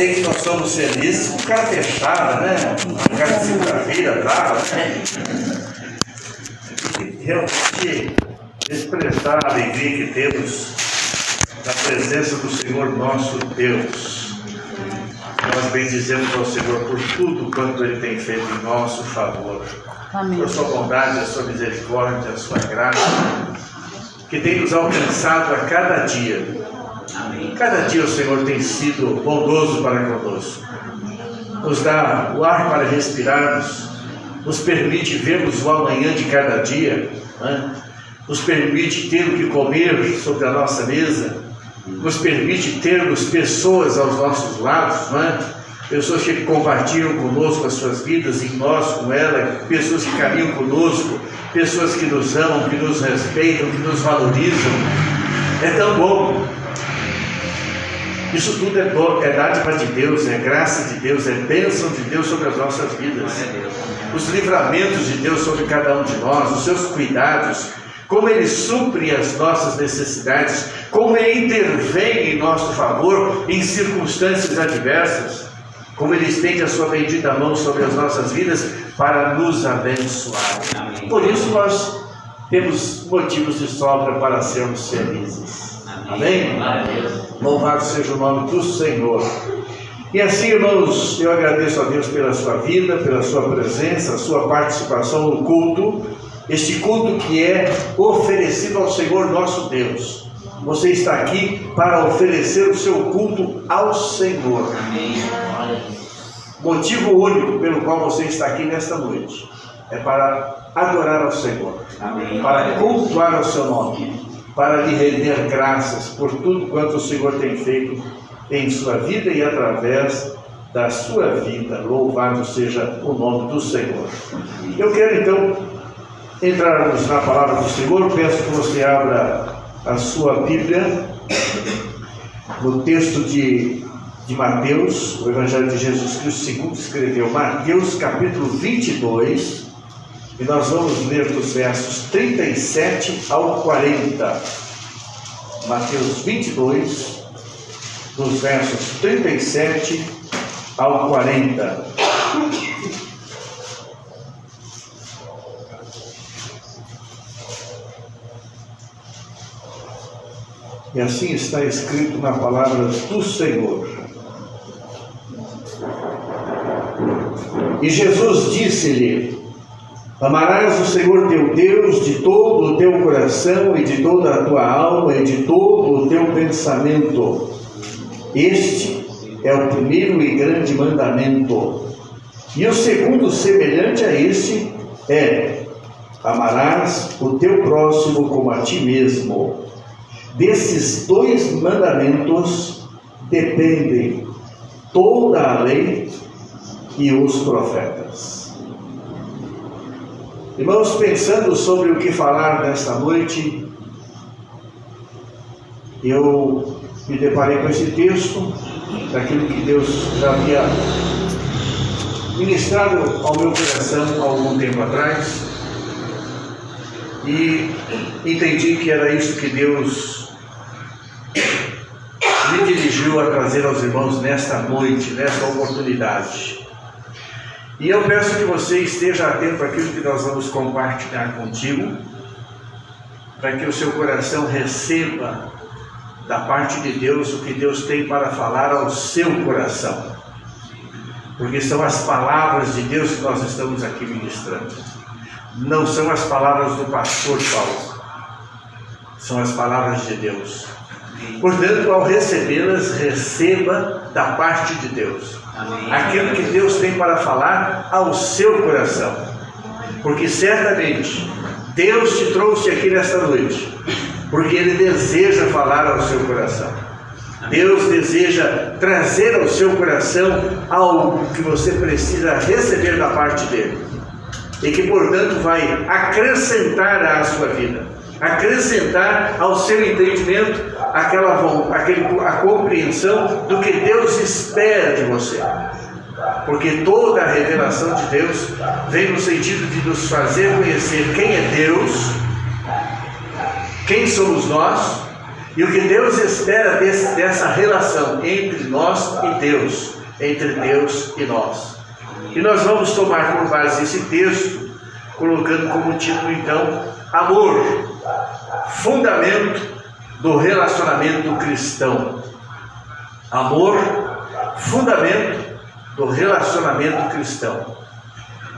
Sei que nós somos felizes com cara fechada, né? Com cara de segunda-feira, brava, né? E realmente expressar a alegria que temos na presença do Senhor nosso Deus. Nós bendizemos ao Senhor por tudo quanto Ele tem feito em nosso favor. Amém. Por sua bondade, a sua misericórdia, a sua graça, que tem nos alcançado a cada dia. Amém. Cada dia o Senhor tem sido bondoso para conosco. Nos dá o ar para respirarmos, nos permite vermos o amanhã de cada dia, né? Nos permite ter o que comer sobre a nossa mesa, nos permite termos pessoas aos nossos lados, né? Pessoas que compartilham conosco as suas vidas, em nós com ela, pessoas que caminham conosco, pessoas que nos amam, que nos respeitam, que nos valorizam. É tão bom. Isso tudo é dádiva de Deus, é graça de Deus, é bênção de Deus sobre as nossas vidas. Os livramentos de Deus sobre cada um de nós, os seus cuidados, como Ele supre as nossas necessidades, como Ele intervém em nosso favor em circunstâncias adversas, como Ele estende a sua bendita mão sobre as nossas vidas para nos abençoar. Amém. Por isso nós temos motivos de sobra para sermos felizes. Amém? Amém? Louvado seja o nome do Senhor. E assim, irmãos, eu agradeço a Deus pela sua vida, pela sua presença, a sua participação no culto, este culto que é oferecido ao Senhor nosso Deus. Você está aqui para oferecer o seu culto ao Senhor. Amém. Motivo único pelo qual você está aqui nesta noite é para adorar ao Senhor. Amém. Para cultuar ao seu nome, para lhe render graças por tudo quanto o Senhor tem feito em sua vida e através da sua vida. Louvado seja o nome do Senhor. Eu quero então entrarmos na palavra do Senhor. Peço que você abra a sua Bíblia no texto de Mateus, o Evangelho de Jesus Cristo segundo escreveu, Mateus capítulo 22, e nós vamos ler dos versos 37 ao 40. Mateus 22, dos versos 37 ao 40. E assim está escrito na palavra do Senhor. E Jesus disse-lhe: amarás o Senhor teu Deus de todo o teu coração e de toda a tua alma e de todo o teu pensamento. Este é o primeiro e grande mandamento. E o segundo, semelhante a este, é: amarás o teu próximo como a ti mesmo. Desses dois mandamentos dependem toda a lei e os profetas. Irmãos, pensando sobre o que falar nesta noite, eu me deparei com esse texto, daquilo que Deus já havia ministrado ao meu coração há algum tempo atrás, e entendi que era isso que Deus me dirigiu a trazer aos irmãos nesta noite, nesta oportunidade. E eu peço que você esteja atento àquilo que nós vamos compartilhar contigo, para que o seu coração receba da parte de Deus o que Deus tem para falar ao seu coração, porque são as palavras de Deus que nós estamos aqui ministrando, não são as palavras do pastor Paulo, são as palavras de Deus. Portanto, ao recebê-las, receba da parte de Deus. Amém. Aquilo que Deus tem para falar ao seu coração, porque certamente Deus te trouxe aqui nesta noite porque Ele deseja falar ao seu coração. Deus deseja trazer ao seu coração algo que você precisa receber da parte dele e que, portanto, vai acrescentar à sua vida, acrescentar ao seu entendimento a compreensão do que Deus espera de você. Porque toda a revelação de Deus vem no sentido de nos fazer conhecer quem é Deus, quem somos nós E o que Deus espera dessa relação entre nós e Deus, entre Deus e nós. E nós vamos tomar por base esse texto, colocando como título então, amor, fundamento do relacionamento cristão. Amor, fundamento do relacionamento cristão.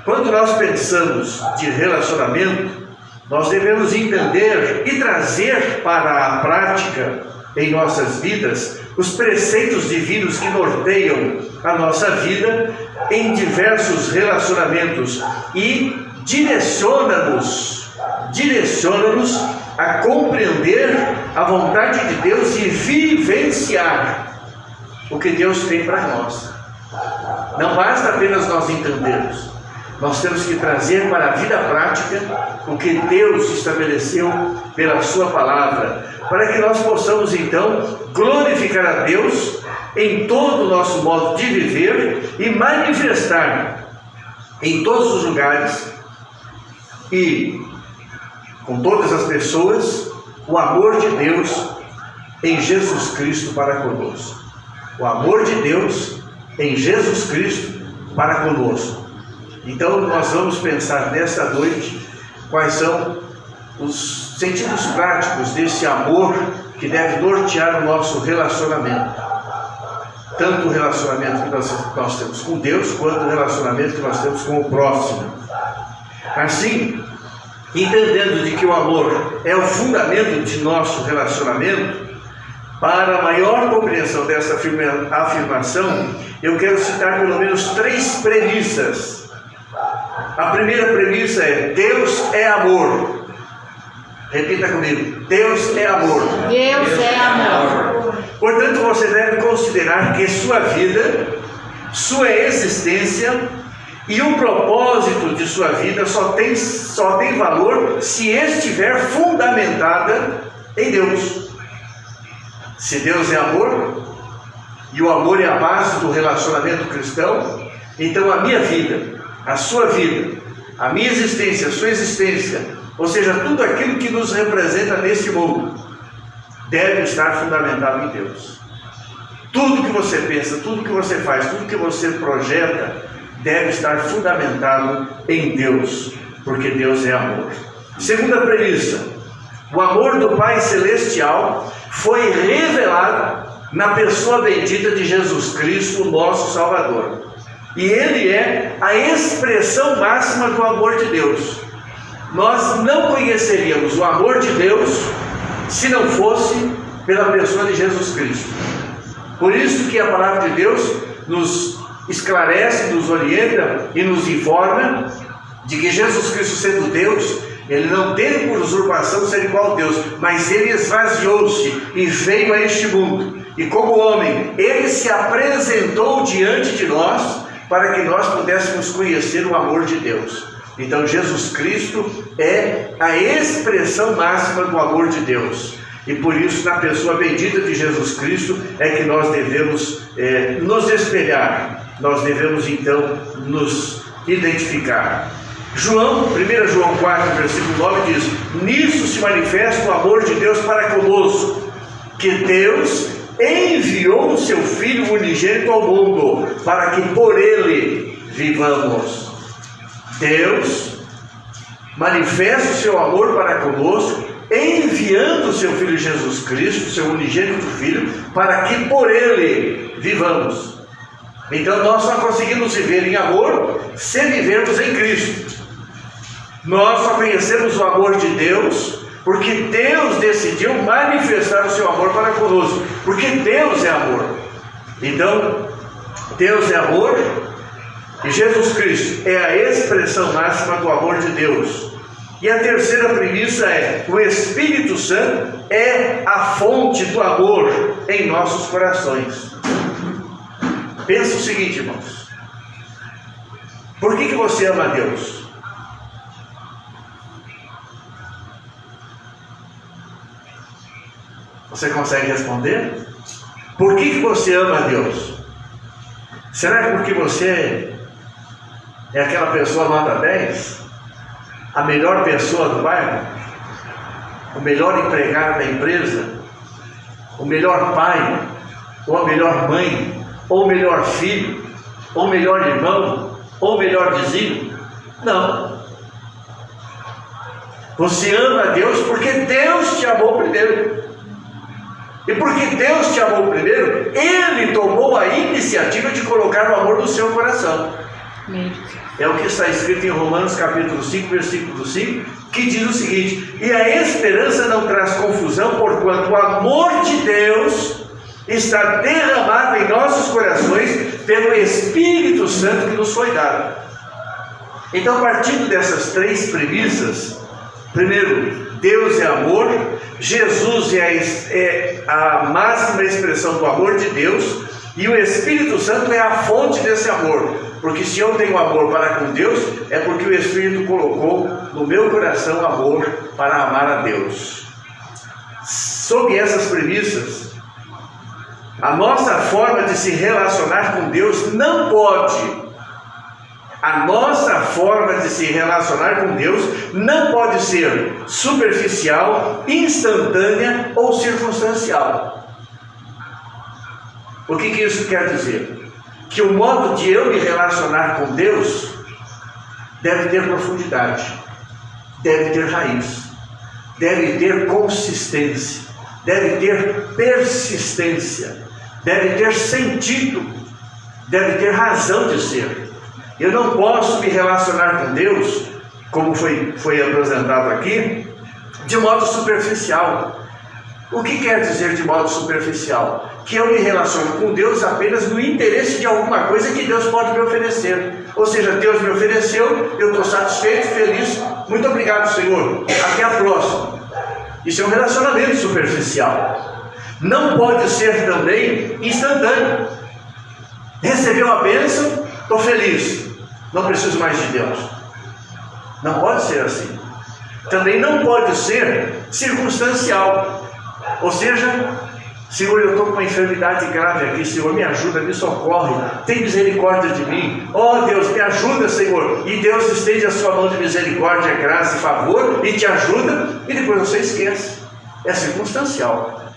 Quando nós pensamos de relacionamento, nós devemos entender e trazer para a prática em nossas vidas os preceitos divinos que norteiam a nossa vida em diversos relacionamentos e direciona-nos a compreender a vontade de Deus e vivenciar o que Deus tem para nós. Não basta apenas nós entendermos, nós temos que trazer para a vida prática o que Deus estabeleceu pela sua palavra, para que nós possamos então glorificar a Deus em todo o nosso modo de viver e manifestar em todos os lugares e com todas as pessoas o amor de Deus em Jesus Cristo para conosco. O amor de Deus em Jesus Cristo para conosco. Então nós vamos pensar nesta noite quais são os sentidos práticos desse amor que deve nortear o nosso relacionamento. Tanto o relacionamento que nós temos com Deus, quanto o relacionamento que nós temos com o próximo. Assim, entendendo de que o amor é o fundamento de nosso relacionamento, para a maior compreensão dessa afirmação, eu quero citar pelo menos 3 premissas. A primeira premissa é: Deus é amor. Repita comigo: Deus é amor. Deus é amor. Portanto, você deve considerar que sua vida, sua existência e o propósito de sua vida só tem valor se estiver fundamentada em Deus. Se Deus é amor, e o amor é a base do relacionamento cristão, então a minha vida, a sua vida, a minha existência, a sua existência, ou seja, tudo aquilo que nos representa neste mundo, deve estar fundamentado em Deus. Tudo que você pensa, tudo que você faz, tudo que você projeta, deve estar fundamentado em Deus, porque Deus é amor. Segunda premissa: o amor do Pai Celestial foi revelado na pessoa bendita de Jesus Cristo, o nosso Salvador. E Ele é a expressão máxima do amor de Deus. Nós não conheceríamos o amor de Deus se não fosse pela pessoa de Jesus Cristo. Por isso que a palavra de Deus nos esclarece, nos orienta e nos informa de que Jesus Cristo, sendo Deus, Ele não teve por usurpação ser igual a Deus, mas Ele esvaziou-se e veio a este mundo. E como homem, Ele se apresentou diante de nós para que nós pudéssemos conhecer o amor de Deus. Então Jesus Cristo é a expressão máxima do amor de Deus. E por isso, na pessoa bendita de Jesus Cristo, é que nós devemos nos espelhar. Nós devemos então nos identificar. 1 João 4, versículo 9 diz: nisso se manifesta o amor de Deus para conosco, que Deus enviou o seu Filho unigênito ao mundo, para que por Ele vivamos. Deus manifesta o seu amor para conosco, enviando o seu Filho Jesus Cristo, seu unigênito Filho, para que por Ele vivamos. Então nós só conseguimos viver em amor se vivermos em Cristo. Nós só conhecemos o amor de Deus porque Deus decidiu manifestar o seu amor para conosco, porque Deus é amor. Então, Deus é amor e Jesus Cristo é a expressão máxima do amor de Deus. E a terceira premissa é: o Espírito Santo é a fonte do amor em nossos corações. Pensa o seguinte, irmãos: por que você ama a Deus? Você consegue responder? Por que você ama a Deus? Será que porque você é aquela pessoa nota 10? A melhor pessoa do bairro? O melhor empregado da empresa? o melhor pai, ou a melhor mãe, ou o melhor filho, ou o melhor irmão, ou o melhor vizinho. Não. Você ama a Deus porque Deus te amou primeiro. E porque Deus te amou primeiro, Ele tomou a iniciativa de colocar o amor no seu coração. É o que está escrito em Romanos capítulo 5, versículo 5, que diz o seguinte: e a esperança não traz confusão, porquanto o amor de Deus está derramado em nossos corações pelo Espírito Santo que nos foi dado. Então, partindo dessas três premissas, primeiro, Deus é amor, Jesus é a máxima expressão do amor de Deus, e o Espírito Santo é a fonte desse amor. Porque se eu tenho amor para com Deus, é porque o Espírito colocou no meu coração amor para amar a Deus. Sob essas premissas, a nossa forma de se relacionar com Deus não pode. A nossa forma de se relacionar com Deus não pode ser superficial, instantânea ou circunstancial. O que isso quer dizer? Que o modo de eu me relacionar com Deus deve ter profundidade, deve ter raiz, deve ter consistência, deve ter persistência, deve ter sentido, deve ter razão de ser. Eu não posso me relacionar com Deus, como foi apresentado aqui, de modo superficial. O que quer dizer de modo superficial? Que eu me relaciono com Deus apenas no interesse de alguma coisa que Deus pode me oferecer. Ou seja, Deus me ofereceu, eu estou satisfeito, feliz, muito obrigado, Senhor, até a próxima. Isso é um relacionamento superficial. Não pode ser também instantâneo. Recebeu a bênção, estou feliz, não preciso mais de Deus. Não pode ser assim. Também não pode ser circunstancial. Ou seja, Senhor, eu estou com uma enfermidade grave aqui, Senhor, me ajuda, me socorre, tem misericórdia de mim. Oh Deus, me ajuda, Senhor. E Deus estende a sua mão de misericórdia, graça e favor e te ajuda, e depois você esquece. É circunstancial.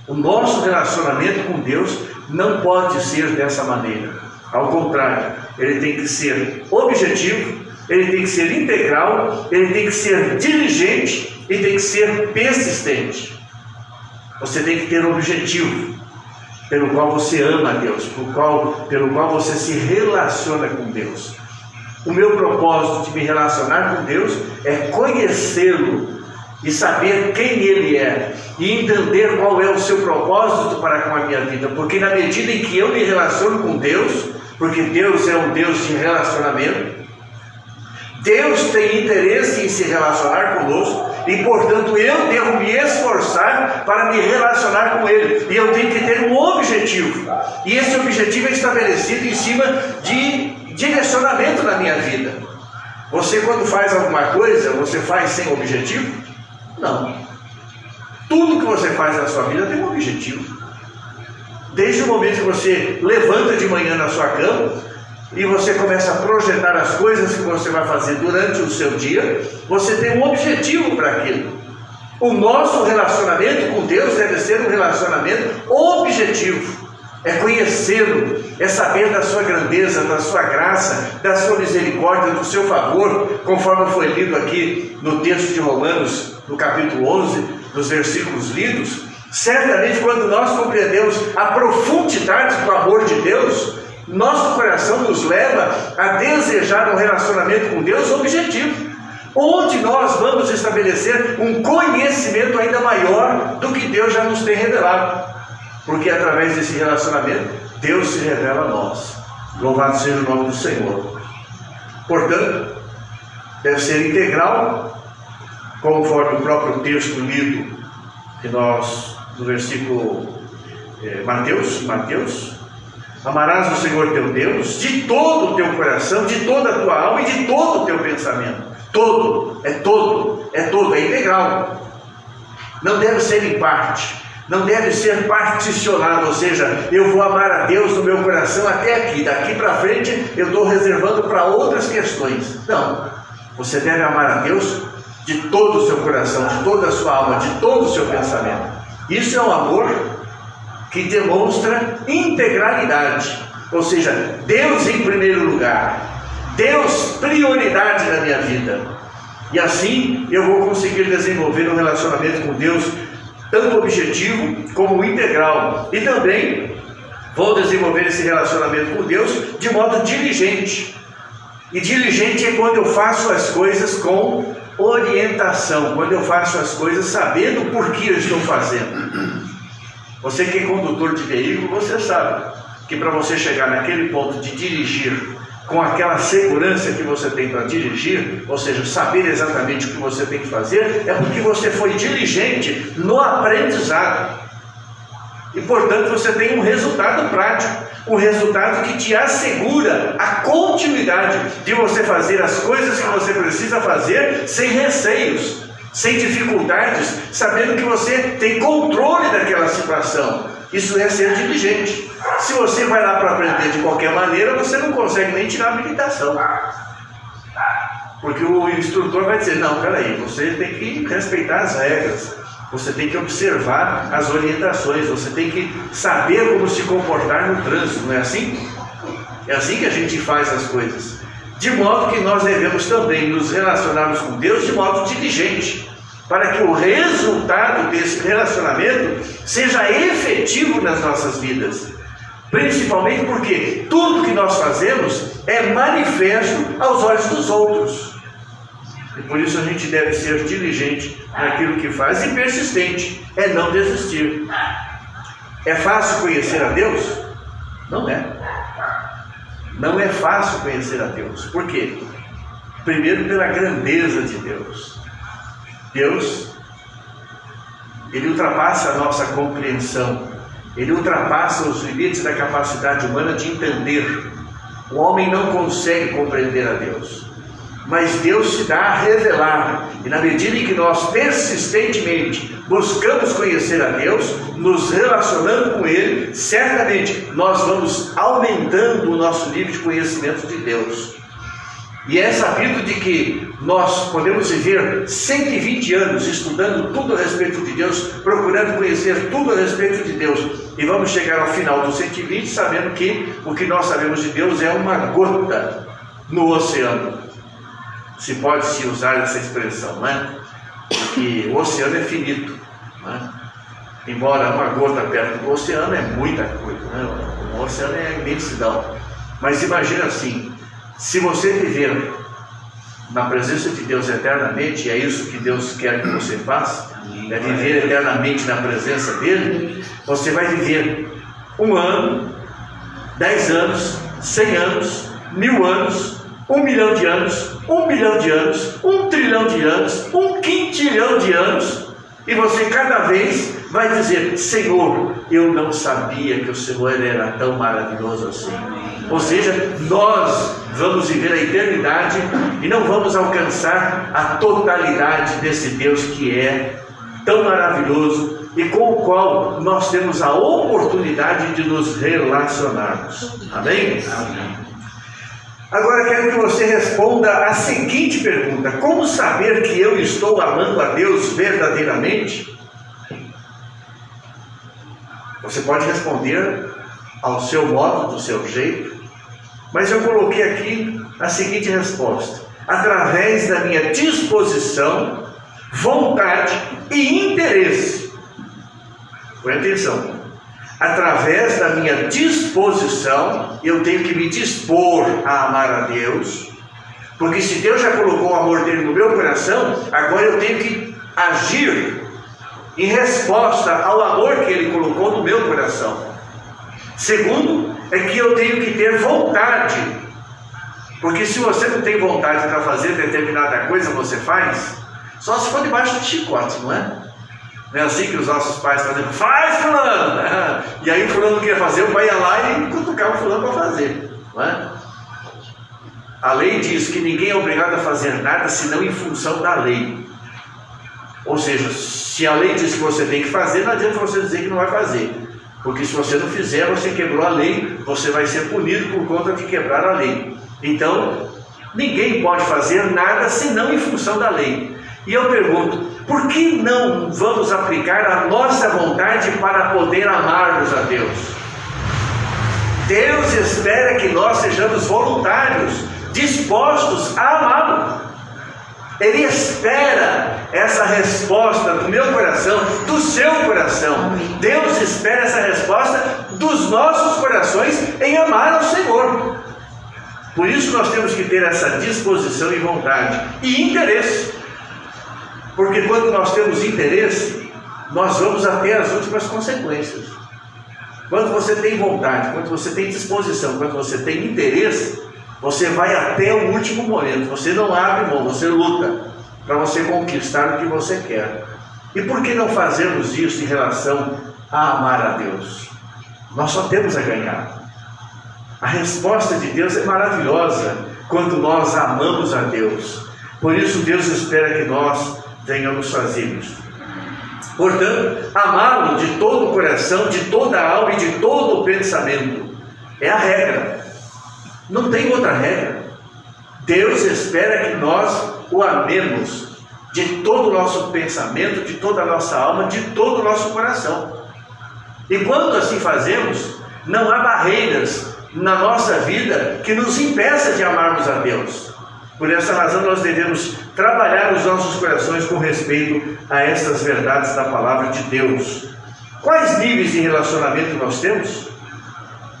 O nosso relacionamento com Deus não pode ser dessa maneira. Ao contrário, ele tem que ser objetivo, ele tem que ser integral, ele tem que ser diligente e tem que ser persistente. Você tem que ter um objetivo pelo qual você ama a Deus, pelo qual você se relaciona com Deus. O meu propósito de me relacionar com Deus é conhecê-lo e saber quem Ele é e entender qual é o seu propósito para com a minha vida, porque na medida em que eu me relaciono com Deus, porque Deus é um Deus de relacionamento, Deus tem interesse em se relacionar conosco, e portanto eu devo me esforçar para me relacionar com Ele, e eu tenho que ter um objetivo, e esse objetivo é estabelecido em cima de direcionamento na minha vida. Você, quando faz alguma coisa, você faz sem objetivo? Não. Tudo que você faz na sua vida tem um objetivo. Desde o momento que você levanta de manhã na sua cama e você começa a projetar as coisas que você vai fazer durante o seu dia, você tem um objetivo para aquilo. O nosso relacionamento com Deus deve ser um relacionamento objetivo. É conhecê-lo, é saber da sua grandeza, da sua graça, da sua misericórdia, do seu favor, conforme foi lido aqui no texto de Romanos, no capítulo 11, nos versículos lidos. Certamente, quando nós compreendemos a profundidade do amor de Deus, nosso coração nos leva a desejar um relacionamento com Deus objetivo, onde nós vamos estabelecer um conhecimento ainda maior do que Deus já nos tem revelado, porque através desse relacionamento Deus se revela a nós. Louvado seja o nome do Senhor. Portanto, deve ser integral, conforme o próprio texto lido que nós, no versículo Mateus, amarás o Senhor teu Deus de todo o teu coração, de toda a tua alma e de todo o teu pensamento. É integral. Não deve ser em parte, não deve ser particionado, ou seja, eu vou amar a Deus no meu coração até aqui, daqui para frente eu estou reservando para outras questões. Não, você deve amar a Deus de todo o seu coração, de toda a sua alma, de todo o seu pensamento. Isso é um amor que demonstra integralidade, ou seja, Deus em primeiro lugar, Deus prioridade na minha vida, e assim eu vou conseguir desenvolver um relacionamento com Deus tanto objetivo como integral, e também vou desenvolver esse relacionamento com Deus de modo diligente. E diligente é quando eu faço as coisas com orientação, quando eu faço as coisas sabendo por que eu estou fazendo. Você que é condutor de veículo, você sabe que para você chegar naquele ponto de dirigir com aquela segurança que você tem para dirigir, ou seja, saber exatamente o que você tem que fazer, é porque você foi diligente no aprendizado. E portanto você tem um resultado prático, um resultado que te assegura a continuidade de você fazer as coisas que você precisa fazer sem receios, sem dificuldades, sabendo que você tem controle daquela situação. Isso é ser diligente. Se você vai lá para aprender de qualquer maneira, você não consegue nem tirar a habilitação, porque o instrutor vai dizer: não, peraí, você tem que respeitar as regras, você tem que observar as orientações, você tem que saber como se comportar no trânsito, não é assim? É assim que a gente faz as coisas, de modo que nós devemos também nos relacionarmos com Deus de modo diligente, para que o resultado desse relacionamento seja efetivo nas nossas vidas, principalmente porque tudo que nós fazemos é manifesto aos olhos dos outros. E por isso a gente deve ser diligente naquilo que faz e persistente, é não desistir. É fácil conhecer a Deus? Não é. Não é fácil conhecer a Deus. Por quê? Primeiro, pela grandeza de Deus. Deus, Ele ultrapassa a nossa compreensão. Ele ultrapassa os limites da capacidade humana de entender. O homem não consegue compreender a Deus, mas Deus se dá a revelar, e na medida em que nós persistentemente buscamos conhecer a Deus, nos relacionando com Ele, certamente nós vamos aumentando o nosso nível de conhecimento de Deus. E é sabido de que nós podemos viver 120 anos estudando tudo a respeito de Deus, procurando conhecer tudo a respeito de Deus, e vamos chegar ao final dos 120 sabendo que o que nós sabemos de Deus é uma gota no oceano. Se pode se usar essa expressão, não é? Porque o oceano é finito, não é? Embora uma gota perto do oceano é muita coisa, né? O oceano é a imensidão. Mas imagina assim: se você viver na presença de Deus eternamente, e é isso que Deus quer que você faça, é viver eternamente na presença dEle, você vai viver 1 ano, 10 anos, 100 anos, 1000 anos, 1 milhão de anos, 1 bilhão de anos, 1 trilhão de anos, 1 quintilhão de anos, e você cada vez vai dizer: Senhor, eu não sabia que o Senhor era tão maravilhoso assim. Ou seja, nós vamos viver a eternidade e não vamos alcançar a totalidade desse Deus que é tão maravilhoso e com o qual nós temos a oportunidade de nos relacionarmos. Amém? Amém. Agora quero que você responda a seguinte pergunta: como saber que eu estou amando a Deus verdadeiramente? Você pode responder ao seu modo, do seu jeito, mas eu coloquei aqui a seguinte resposta: através da minha disposição, vontade e interesse. Presta atenção. Através da minha disposição, eu tenho que me dispor a amar a Deus, porque se Deus já colocou o amor dele no meu coração, agora eu tenho que agir em resposta ao amor que ele colocou no meu coração. Segundo, é que eu tenho que ter vontade, porque se você não tem vontade para fazer determinada coisa, você faz, só se for debaixo de chicote, não é? Não é assim que os nossos pais fazem: faz, fulano! E aí o fulano quer fazer, o pai ia lá e cutucava o fulano para fazer, não é? A lei diz que ninguém é obrigado a fazer nada senão em função da lei. Ou seja, se a lei diz que você tem que fazer, não adianta você dizer que não vai fazer, porque se você não fizer, você quebrou a lei, você vai ser punido por conta de quebrar a lei. Então, ninguém pode fazer nada senão em função da lei. E eu pergunto, por que não vamos aplicar a nossa vontade para poder amarmos a Deus? Deus espera que nós sejamos voluntários, dispostos a amá-lo. Ele espera essa resposta do meu coração, do seu coração. Deus espera essa resposta dos nossos corações em amar ao Senhor. Por isso nós temos que ter essa disposição e vontade e interesse. Porque quando nós temos interesse, nós vamos até as últimas consequências. Quando você tem vontade, quando você tem disposição, quando você tem interesse, você vai até o último momento. Você não abre mão, você luta para você conquistar o que você quer. E por que não fazemos isso em relação a amar a Deus? Nós só temos a ganhar. A resposta de Deus é maravilhosa quando nós amamos a Deus. Por isso Deus espera que nós venhamos fazer isso. Portanto, amá-lo de todo o coração, de toda a alma e de todo o pensamento é a regra. Não tem outra regra. Deus espera que nós o amemos de todo o nosso pensamento, de toda a nossa alma, de todo o nosso coração. E quando assim fazemos, não há barreiras na nossa vida que nos impeça de amarmos a Deus. Por essa razão nós devemos trabalhar os nossos corações com respeito a estas verdades da palavra de Deus. Quais níveis de relacionamento nós temos?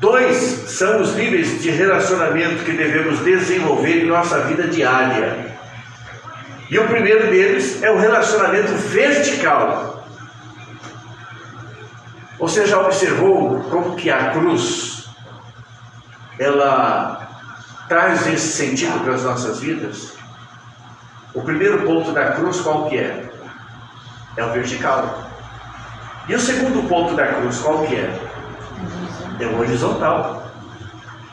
2 são os níveis de relacionamento que devemos desenvolver em nossa vida diária. E o primeiro deles é o relacionamento vertical. Você já observou como que a cruz, ela traz esse sentido para as nossas vidas? O primeiro ponto da cruz qual que é? É o vertical. E o segundo ponto da cruz qual que é? É o horizontal.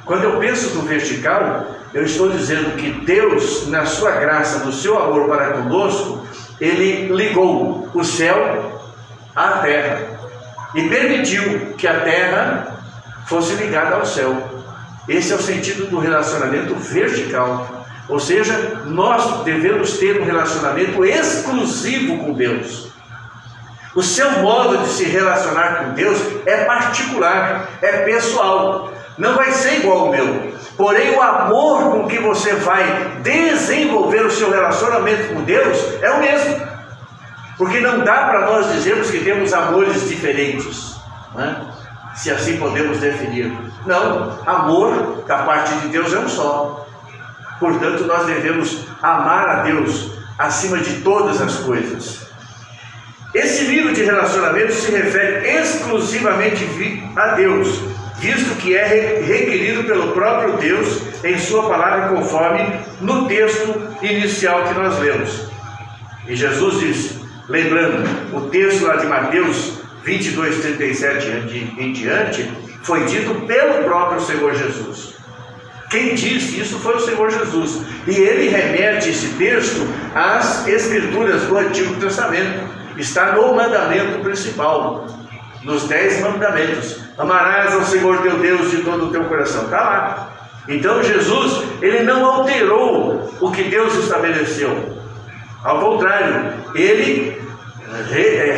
Quando eu penso no vertical, eu estou dizendo que Deus, na sua graça, no seu amor para conosco, Ele ligou o céu à terra e permitiu que a terra fosse ligada ao céu. Esse é o sentido do relacionamento vertical. Ou seja, nós devemos ter um relacionamento exclusivo com Deus. O seu modo de se relacionar com Deus é particular, é pessoal. Não vai ser igual ao meu. Porém, o amor com que você vai desenvolver o seu relacionamento com Deus é o mesmo. Porque não dá para nós dizermos que temos amores diferentes, né? Se assim podemos definir. Não, amor da parte de Deus é um só. Portanto, nós devemos amar a Deus acima de todas as coisas. Esse nível de relacionamento se refere exclusivamente a Deus, visto que é requerido pelo próprio Deus em sua palavra, conforme no texto inicial que nós lemos. E Jesus disse, lembrando, o texto lá de Mateus 22:37 em diante, foi dito pelo próprio Senhor Jesus. Quem disse isso foi o Senhor Jesus. E ele remete esse texto às Escrituras do Antigo Testamento. Está no mandamento principal, nos 10 mandamentos. Amarás ao Senhor teu Deus de todo o teu coração. Está lá. Então Jesus, ele não alterou o que Deus estabeleceu. Ao contrário, ele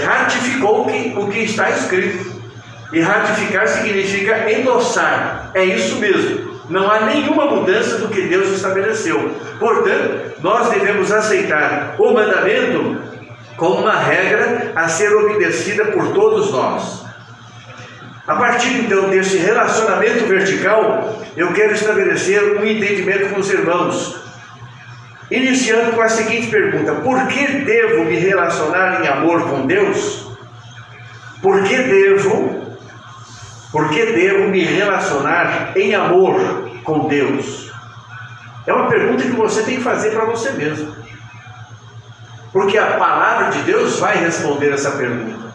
ratificou o que está escrito. E ratificar significa endossar. É isso mesmo. Não há nenhuma mudança do que Deus estabeleceu. Portanto, nós devemos aceitar o mandamento como uma regra a ser obedecida por todos nós. A partir então desse relacionamento vertical, eu quero estabelecer um entendimento com os irmãos, iniciando com a seguinte pergunta: por que devo me relacionar em amor com Deus? Por que devo me relacionar em amor com Deus? É uma pergunta que você tem que fazer para você mesmo. Porque a palavra de Deus vai responder essa pergunta.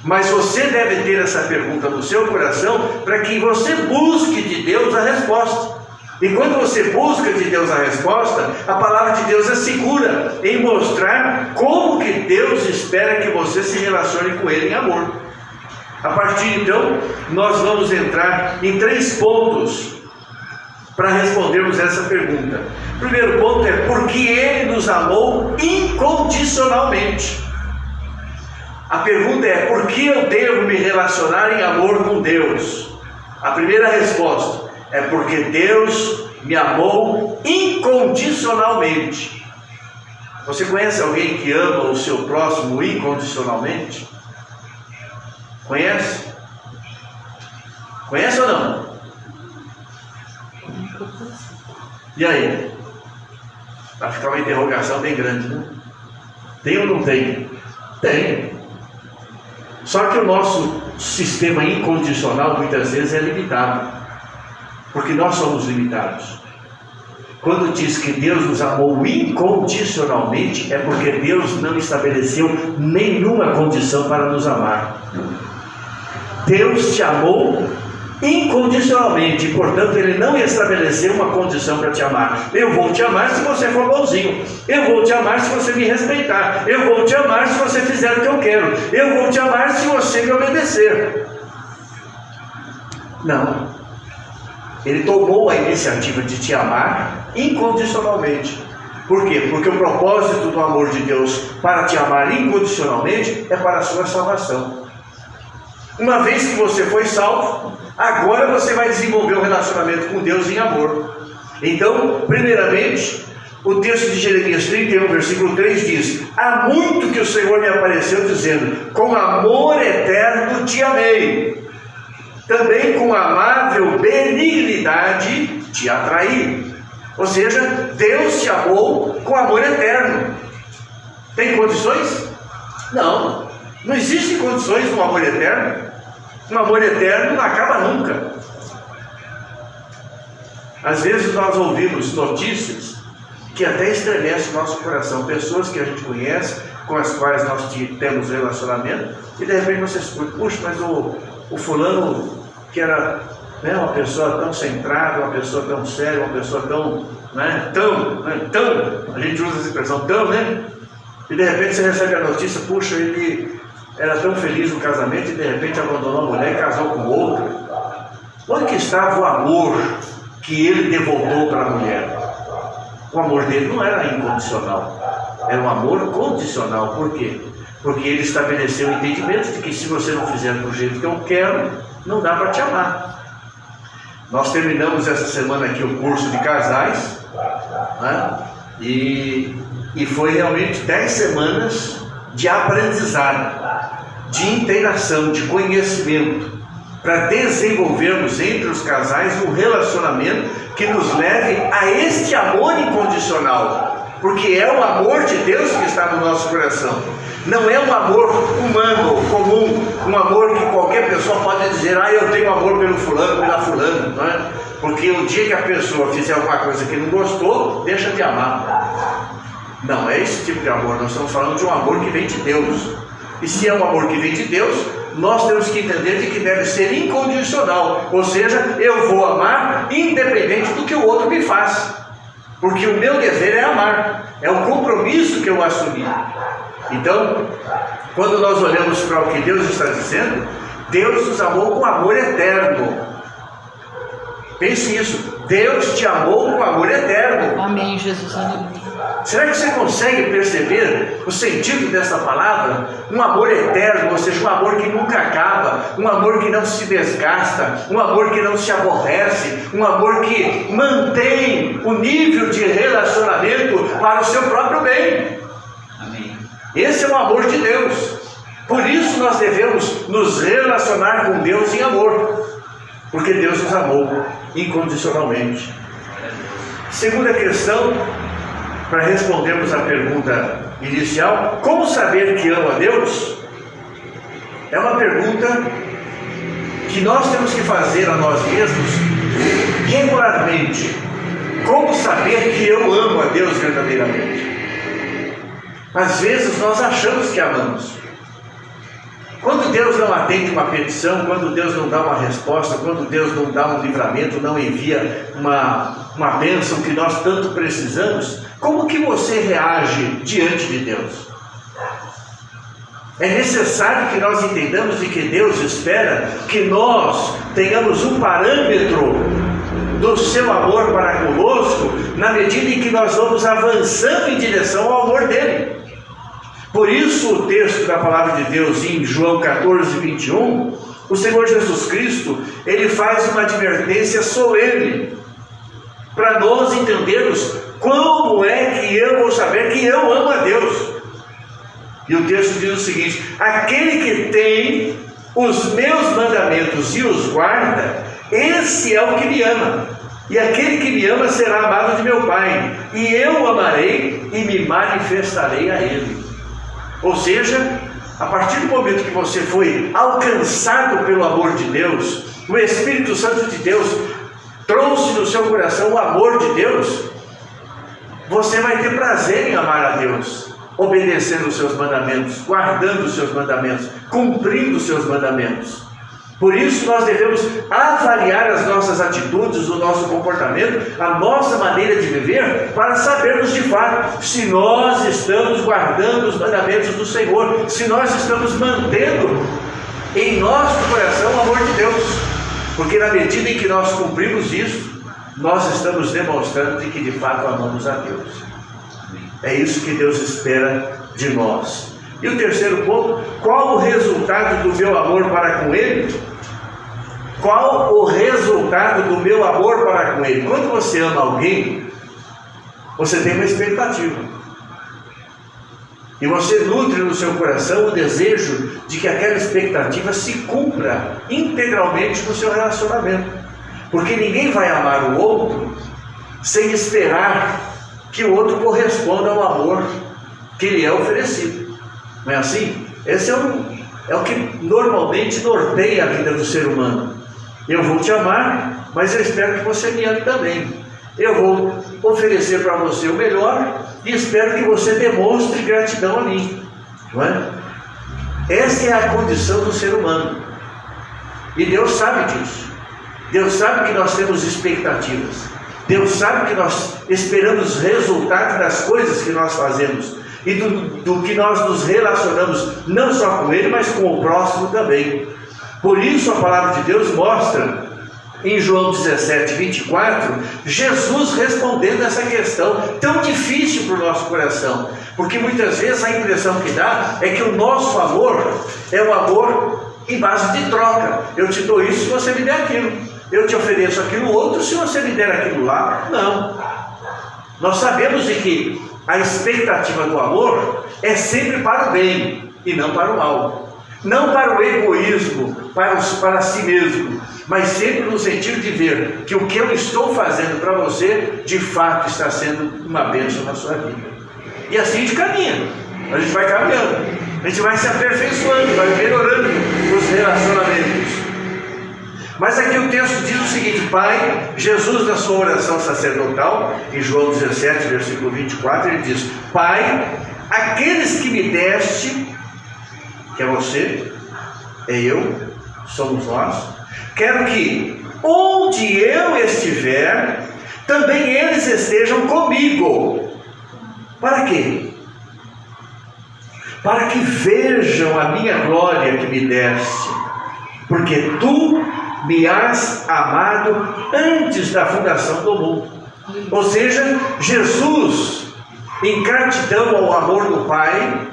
Mas você deve ter essa pergunta no seu coração para que você busque de Deus a resposta. E quando você busca de Deus a resposta, a palavra de Deus é segura em mostrar como que Deus espera que você se relacione com Ele em amor. A partir então, nós vamos entrar em 3 pontos para respondermos essa pergunta. O primeiro ponto é porque Ele nos amou incondicionalmente. A pergunta é: por que eu devo me relacionar em amor com Deus? A primeira resposta é porque Deus me amou incondicionalmente. Você conhece alguém que ama o seu próximo incondicionalmente? Conhece? Conhece ou não? E aí? Vai ficar uma interrogação bem grande, né? Tem ou não tem? Tem. Só que o nosso sistema incondicional muitas vezes é limitado, porque nós somos limitados. Quando diz que Deus nos amou incondicionalmente, é porque Deus não estabeleceu nenhuma condição para nos amar. Deus te amou incondicionalmente, e, portanto, Ele não estabeleceu uma condição para te amar. Eu vou te amar se você for bonzinho, eu vou te amar se você me respeitar, eu vou te amar se você fizer o que eu quero, eu vou te amar se você me obedecer. Não. Ele tomou a iniciativa de te amar incondicionalmente. Por quê? Porque o propósito do amor de Deus para te amar incondicionalmente é para a sua salvação. Uma vez que você foi salvo, agora você vai desenvolver um relacionamento com Deus em amor. Então, primeiramente, o texto de Jeremias 31, versículo 3 diz: há muito que o Senhor me apareceu dizendo, com amor eterno te amei, também com amável benignidade te atraí. Ou seja, Deus te amou com amor eterno. Tem condições? Não. Não existem condições no amor eterno. Um amor eterno não acaba nunca. Às vezes nós ouvimos notícias que até estremecem o nosso coração. Pessoas que a gente conhece, com as quais nós temos relacionamento, e de repente você escuta: puxa, mas o fulano que era, né, uma pessoa tão centrada, uma pessoa tão séria, uma pessoa tão, a gente usa essa expressão tão, né? E de repente você recebe a notícia: puxa, ele era tão feliz no casamento e de repente abandonou a mulher e casou com outra. Onde que estava o amor que ele devolveu para a mulher? O amor dele não era incondicional, era um amor condicional. Por quê? Porque ele estabeleceu o entendimento de que se você não fizer do jeito que eu quero, não dá para te amar. Nós terminamos essa semana aqui o curso de casais, né? E foi realmente 10 semanas de aprendizado, de interação, de conhecimento, para desenvolvermos entre os casais um relacionamento que nos leve a este amor incondicional, porque é o amor de Deus que está no nosso coração. Não é um amor humano, comum, um amor que qualquer pessoa pode dizer: eu tenho amor pelo fulano, pela fulana, não é? Porque o dia que a pessoa fizer alguma coisa que não gostou, deixa de amar. Não é esse tipo de amor. Nós estamos falando de um amor que vem de Deus. E se é um amor que vem de Deus, nós temos que entender de que deve ser incondicional. Ou seja, eu vou amar independente do que o outro me faz, porque o meu dever é amar, é um compromisso que eu assumi. Então, quando nós olhamos para o que Deus está dizendo, Deus nos amou com amor eterno. Pense nisso: Deus te amou com amor eterno. Amém, Jesus. Aleluia. Será que você consegue perceber o sentido dessa palavra? Um amor eterno, ou seja, um amor que nunca acaba, um amor que não se desgasta, um amor que não se aborrece, um amor que mantém o nível de relacionamento para o seu próprio bem. Amém. Esse é o amor de Deus. Por isso nós devemos nos relacionar com Deus em amor, porque Deus nos amou incondicionalmente. Segunda questão, para respondermos a pergunta inicial: como saber que amo a Deus? É uma pergunta que nós temos que fazer a nós mesmos regularmente. Como saber que eu amo a Deus verdadeiramente? Às vezes nós achamos que amamos. Quando Deus não atende uma petição, quando Deus não dá uma resposta, quando Deus não dá um livramento, não envia uma bênção que nós tanto precisamos, como que você reage diante de Deus? É necessário que nós entendamos de que Deus espera que nós tenhamos um parâmetro do seu amor para conosco, na medida em que nós vamos avançando em direção ao amor dele. Por isso o texto da palavra de Deus em João 14, 21, o Senhor Jesus Cristo, ele faz uma advertência solene, para nós entendermos como é que eu vou saber que eu amo a Deus. E o texto diz o seguinte: aquele que tem os meus mandamentos e os guarda, esse é o que me ama. E aquele que me ama será amado de meu Pai, e eu o amarei e me manifestarei a ele. Ou seja, a partir do momento que você foi alcançado pelo amor de Deus, o Espírito Santo de Deus trouxe no seu coração o amor de Deus, você vai ter prazer em amar a Deus, obedecendo os seus mandamentos, guardando os seus mandamentos, cumprindo os seus mandamentos. Por isso nós devemos avaliar as nossas atitudes, o nosso comportamento, a nossa maneira de viver, para sabermos de fato se nós estamos guardando os mandamentos do Senhor, se nós estamos mantendo em nosso coração o amor de Deus. Porque na medida em que nós cumprimos isso, nós estamos demonstrando de que de fato amamos a Deus. É isso que Deus espera de nós. E o terceiro ponto: qual o resultado do meu amor para com Ele? Qual o resultado do meu amor para com Ele? Quando você ama alguém, você tem uma expectativa. E você nutre no seu coração o desejo de que aquela expectativa se cumpra integralmente no seu relacionamento. Porque ninguém vai amar o outro sem esperar que o outro corresponda ao amor que lhe é oferecido. Não é assim? Esse é o que normalmente norteia a vida do ser humano. Eu vou te amar, mas eu espero que você me ame também. Eu vou oferecer para você o melhor e espero que você demonstre gratidão a mim. Não é? Essa é a condição do ser humano. E Deus sabe disso. Deus sabe que nós temos expectativas. Deus sabe que nós esperamos resultado das coisas que nós fazemos e do que nós nos relacionamos, não só com Ele, mas com o próximo também. Por isso a palavra de Deus mostra em João 17, 24, Jesus respondendo essa questão tão difícil para o nosso coração, porque muitas vezes a impressão que dá é que o nosso amor é um amor em base de troca. Eu te dou isso se você me der aquilo, eu te ofereço aquilo outro se você me der aquilo lá. Não, nós sabemos de que a expectativa do amor é sempre para o bem e não para o mal, não para o egoísmo, para si mesmo, mas sempre no sentido de ver que o que eu estou fazendo para você, de fato está sendo uma bênção na sua vida. E assim a gente caminha, a gente vai caminhando, a gente vai se aperfeiçoando, vai melhorando os relacionamentos. Mas aqui o texto diz o seguinte: Pai, Jesus na sua oração sacerdotal, em João 17, versículo 24, ele diz: Pai, aqueles que me deste, que é você, é eu, somos nós, quero que onde eu estiver, também eles estejam comigo. Para quê? Para que vejam a minha glória que me deste, porque tu me has amado antes da fundação do mundo. Ou seja, Jesus, em gratidão ao amor do Pai,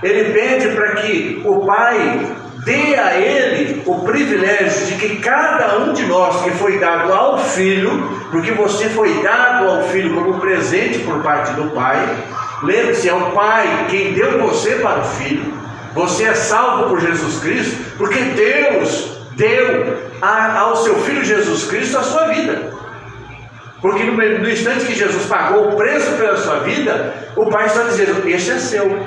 ele pede para que o Pai dê a ele o privilégio de que cada um de nós que foi dado ao Filho, porque você foi dado ao Filho como presente por parte do Pai, lembre-se, é o Pai quem deu você para o Filho, você é salvo por Jesus Cristo, porque Deus deu ao seu Filho Jesus Cristo a sua vida. Porque no instante que Jesus pagou o preço pela sua vida, o Pai está dizendo: este é seu.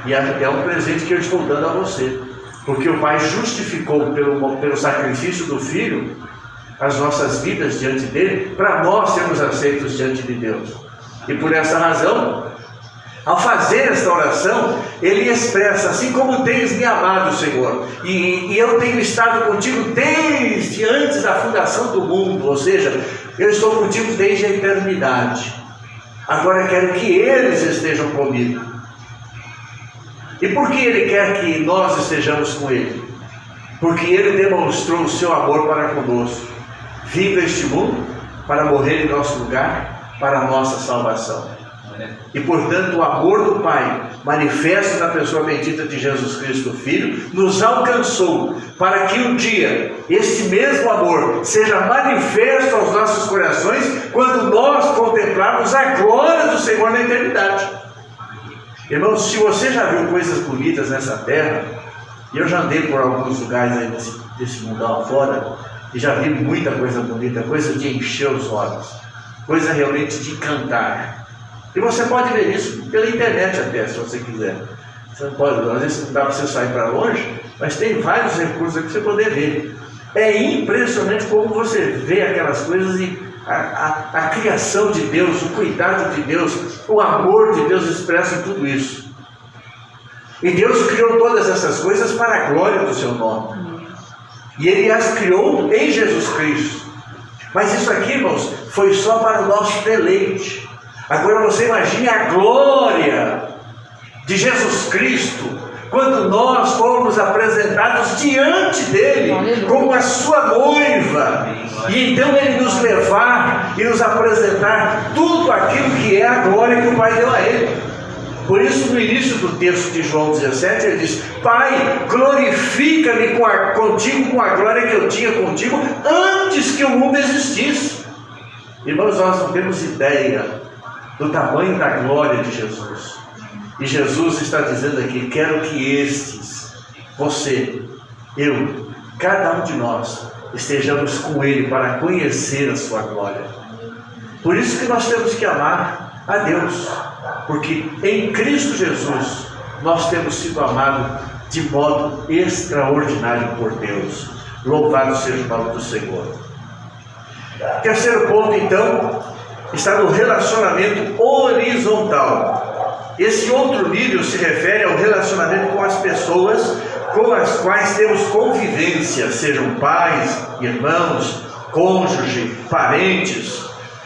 E é um presente que eu estou dando a você. Porque o Pai justificou pelo sacrifício do Filho as nossas vidas diante dele, para nós sermos aceitos diante de Deus. E por essa razão, ao fazer esta oração, ele expressa: assim como tens me amado, Senhor, e eu tenho estado contigo desde antes da fundação do mundo, ou seja, eu estou contigo desde a eternidade, agora quero que eles estejam comigo. E por que ele quer que nós estejamos com ele? Porque ele demonstrou o seu amor para conosco. vindo a este mundo para morrer em nosso lugar, para a nossa salvação. E portanto o amor do Pai, manifesto na pessoa bendita de Jesus Cristo, o Filho, nos alcançou para que um dia esse mesmo amor seja manifesto aos nossos corações quando nós contemplarmos a glória do Senhor na eternidade. Irmãos, se você já viu coisas bonitas nessa terra, e eu já andei por alguns lugares aí desse mundão afora, e já vi muita coisa bonita, coisa de encher os olhos, coisa realmente de encantar. E você pode ver isso pela internet até, se você quiser. Você não pode, às vezes não dá para você sair para longe, mas tem vários recursos aqui para você poder ver. É impressionante como você vê aquelas coisas e a criação de Deus, o cuidado de Deus, o amor de Deus expresso em tudo isso. E Deus criou todas essas coisas para a glória do seu nome. E Ele as criou em Jesus Cristo. Mas isso aqui, irmãos, foi só para o nosso deleite. Agora você imagine a glória de Jesus Cristo quando nós formos apresentados diante dele como a sua noiva, e então ele nos levar e nos apresentar tudo aquilo que é a glória que o Pai deu a ele. Por isso, no início do texto de João 17, ele diz: Pai, glorifica-me contigo com a glória que eu tinha contigo antes que o mundo existisse. Irmãos, nós não temos ideia do tamanho da glória de Jesus. E Jesus está dizendo aqui: quero que estes, você, eu, cada um de nós, estejamos com Ele para conhecer a sua glória. Por isso que nós temos que amar a Deus, porque em Cristo Jesus nós temos sido amados de modo extraordinário por Deus. Louvado seja o nome do Senhor. Terceiro ponto, então, está no relacionamento horizontal. Esse outro nível se refere ao relacionamento com as pessoas com as quais temos convivência, sejam pais, irmãos, cônjuge, parentes,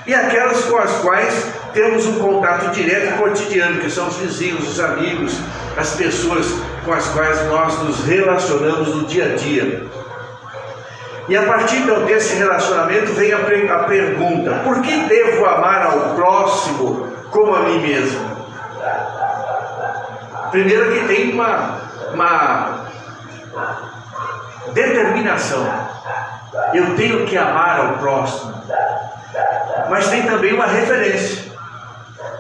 e aquelas com as quais temos um contato direto e cotidiano, que são os vizinhos, os amigos, as pessoas com as quais nós nos relacionamos no dia a dia. E a partir então desse relacionamento vem a pergunta: por que devo amar ao próximo como a mim mesmo? Primeiro que tem uma determinação. Eu tenho que amar ao próximo. Mas tem também uma referência.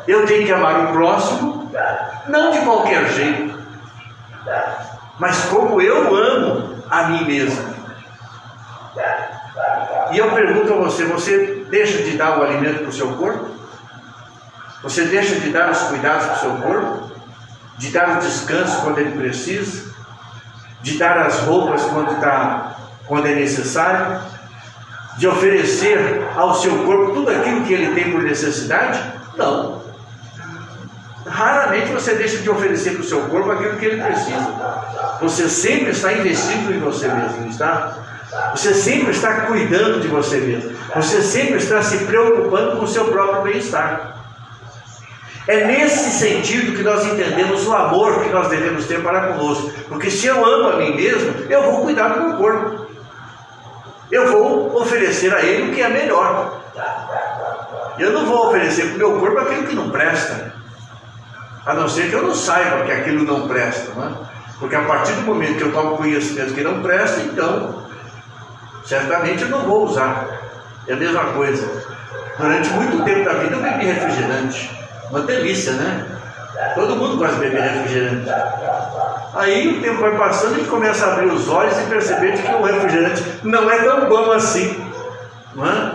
Eu tenho que amar o próximo, não de qualquer jeito, mas como eu amo a mim mesmo. E eu pergunto a você: você deixa de dar o alimento para o seu corpo? Você deixa de dar os cuidados para o seu corpo? De dar o descanso quando ele precisa? De dar as roupas quando é necessário? De oferecer ao seu corpo tudo aquilo que ele tem por necessidade? Não. Raramente você deixa de oferecer para o seu corpo aquilo que ele precisa. Você sempre está investindo em você mesmo, não está? Você sempre está cuidando de você mesmo. Você sempre está se preocupando com o seu próprio bem-estar. É nesse sentido que nós entendemos o amor que nós devemos ter para conosco. Porque se eu amo a mim mesmo, eu vou cuidar do meu corpo. Eu vou oferecer a ele o que é melhor. Eu não vou oferecer para o meu corpo aquilo que não presta. A não ser que eu não saiba que aquilo não presta, não é? Porque a partir do momento que eu tomo conhecimento que não presta, então certamente eu não vou usar. É a mesma coisa. Durante muito tempo da vida eu bebi refrigerante. Uma delícia, né? Todo mundo gosta de beber refrigerante. Aí o tempo vai passando e a gente começa a abrir os olhos e perceber que o refrigerante não é tão bom assim, não é?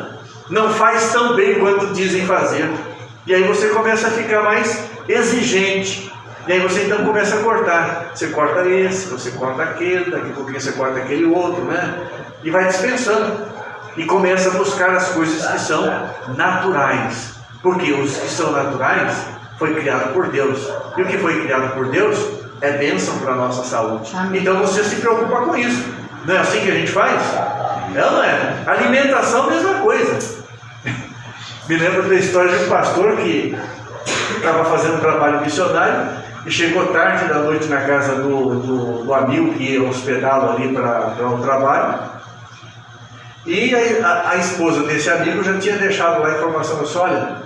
Não faz tão bem quanto dizem fazer. E aí você começa a ficar mais exigente. E aí você então começa a cortar. Você corta esse, você corta aquele, daqui a pouquinho você corta aquele outro, né? E vai dispensando. E começa a buscar as coisas que são naturais. Porque os que são naturais foi criado por Deus. E o que foi criado por Deus é bênção para a nossa saúde. Amém. Então você se preocupa com isso. Não é assim que a gente faz? Não é? Alimentação, mesma coisa. Me lembro da história de um pastor que estava fazendo um trabalho missionário e chegou tarde da noite na casa do amigo que ia hospedá-lo ali para o trabalho. E a esposa desse amigo já tinha deixado lá a informação, assim, olha,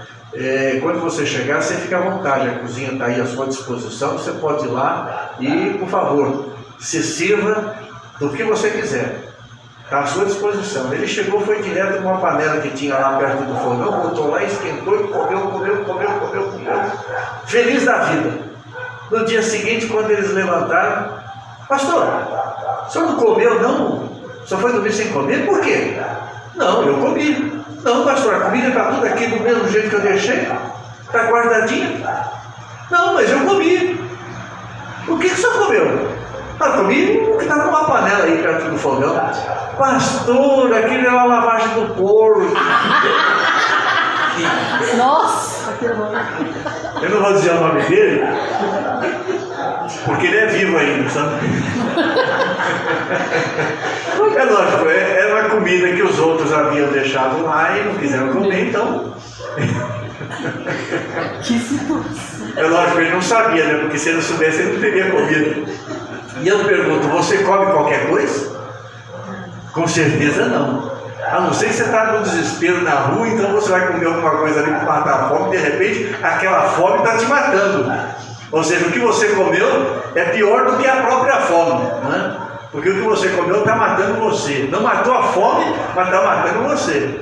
quando você chegar, você fica à vontade, a cozinha está aí à sua disposição, você pode ir lá e, por favor, se sirva do que você quiser, está à sua disposição. Ele chegou, foi direto numa panela que tinha lá perto do fogão, botou lá, esquentou e comeu, feliz da vida. No dia seguinte, quando eles levantaram, pastor, o senhor não comeu não? O senhor foi dormir sem comer? Por quê? Não, eu comi. Não, pastor, a comida está tudo aqui do mesmo jeito que eu deixei, está guardadinha. Não, mas eu comi. O que o senhor comeu? Ah, comi o que estava numa panela aí perto do fogão. Pastor, aquilo é uma lavagem do porco. Nossa, que horror. Eu não vou dizer o nome dele, porque ele é vivo ainda, sabe? É lógico, era uma comida que os outros haviam deixado lá e não quiseram comer, então. Que situação. É lógico, ele não sabia, né? Porque se ele soubesse, ele não teria comido. E eu pergunto, você come qualquer coisa? Com certeza não. A não ser que você está no desespero na rua, então você vai comer alguma coisa ali para matar a fome, de repente aquela fome está te matando. Ou seja, o que você comeu é pior do que a própria fome, né? Porque o que você comeu está matando você. Não matou a fome, mas está matando você.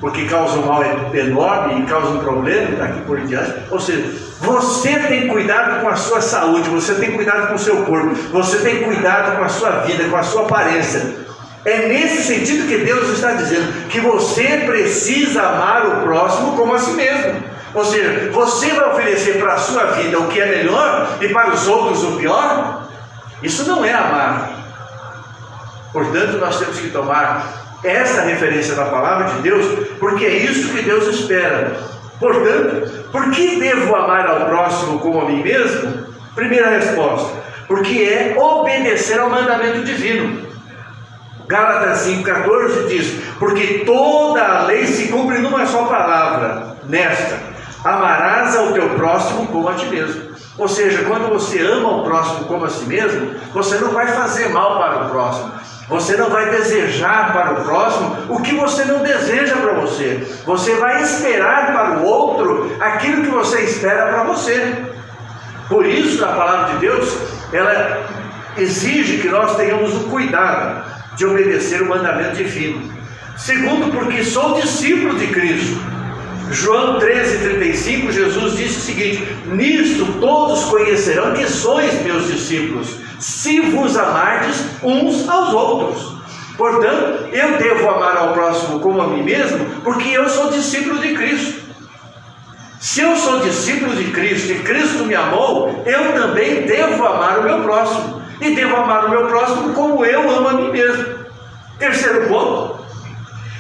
Porque causa um mal enorme e causa um problema daqui por diante. Ou seja, você tem cuidado com a sua saúde, você tem cuidado com o seu corpo, você tem cuidado com a sua vida, com a sua aparência. É nesse sentido que Deus está dizendo que você precisa amar o próximo como a si mesmo. Ou seja, você vai oferecer para a sua vida o que é melhor e para os outros o pior? Isso não é amar. Portanto, nós temos que tomar essa referência da palavra de Deus, porque é isso que Deus espera. Portanto, por que devo amar ao próximo como a mim mesmo? Primeira resposta, porque é obedecer ao mandamento divino. Gálatas 5,14 diz, porque toda a lei se cumpre numa só palavra, nesta, amarás ao teu próximo como a ti mesmo. Ou seja, quando você ama o próximo como a si mesmo, você não vai fazer mal para o próximo, você não vai desejar para o próximo o que você não deseja para você, você vai esperar para o outro aquilo que você espera para você. Por isso, a palavra de Deus, ela exige que nós tenhamos o cuidado de obedecer o mandamento divino. Segundo, porque sou discípulo de Cristo. João 13,35, Jesus disse o seguinte: nisto todos conhecerão que sois meus discípulos, se vos amardes uns aos outros. Portanto, eu devo amar ao próximo como a mim mesmo, porque eu sou discípulo de Cristo. Se eu sou discípulo de Cristo e Cristo me amou, eu também devo amar o meu próximo. E devo amar o meu próximo como eu amo a mim mesmo. Terceiro ponto,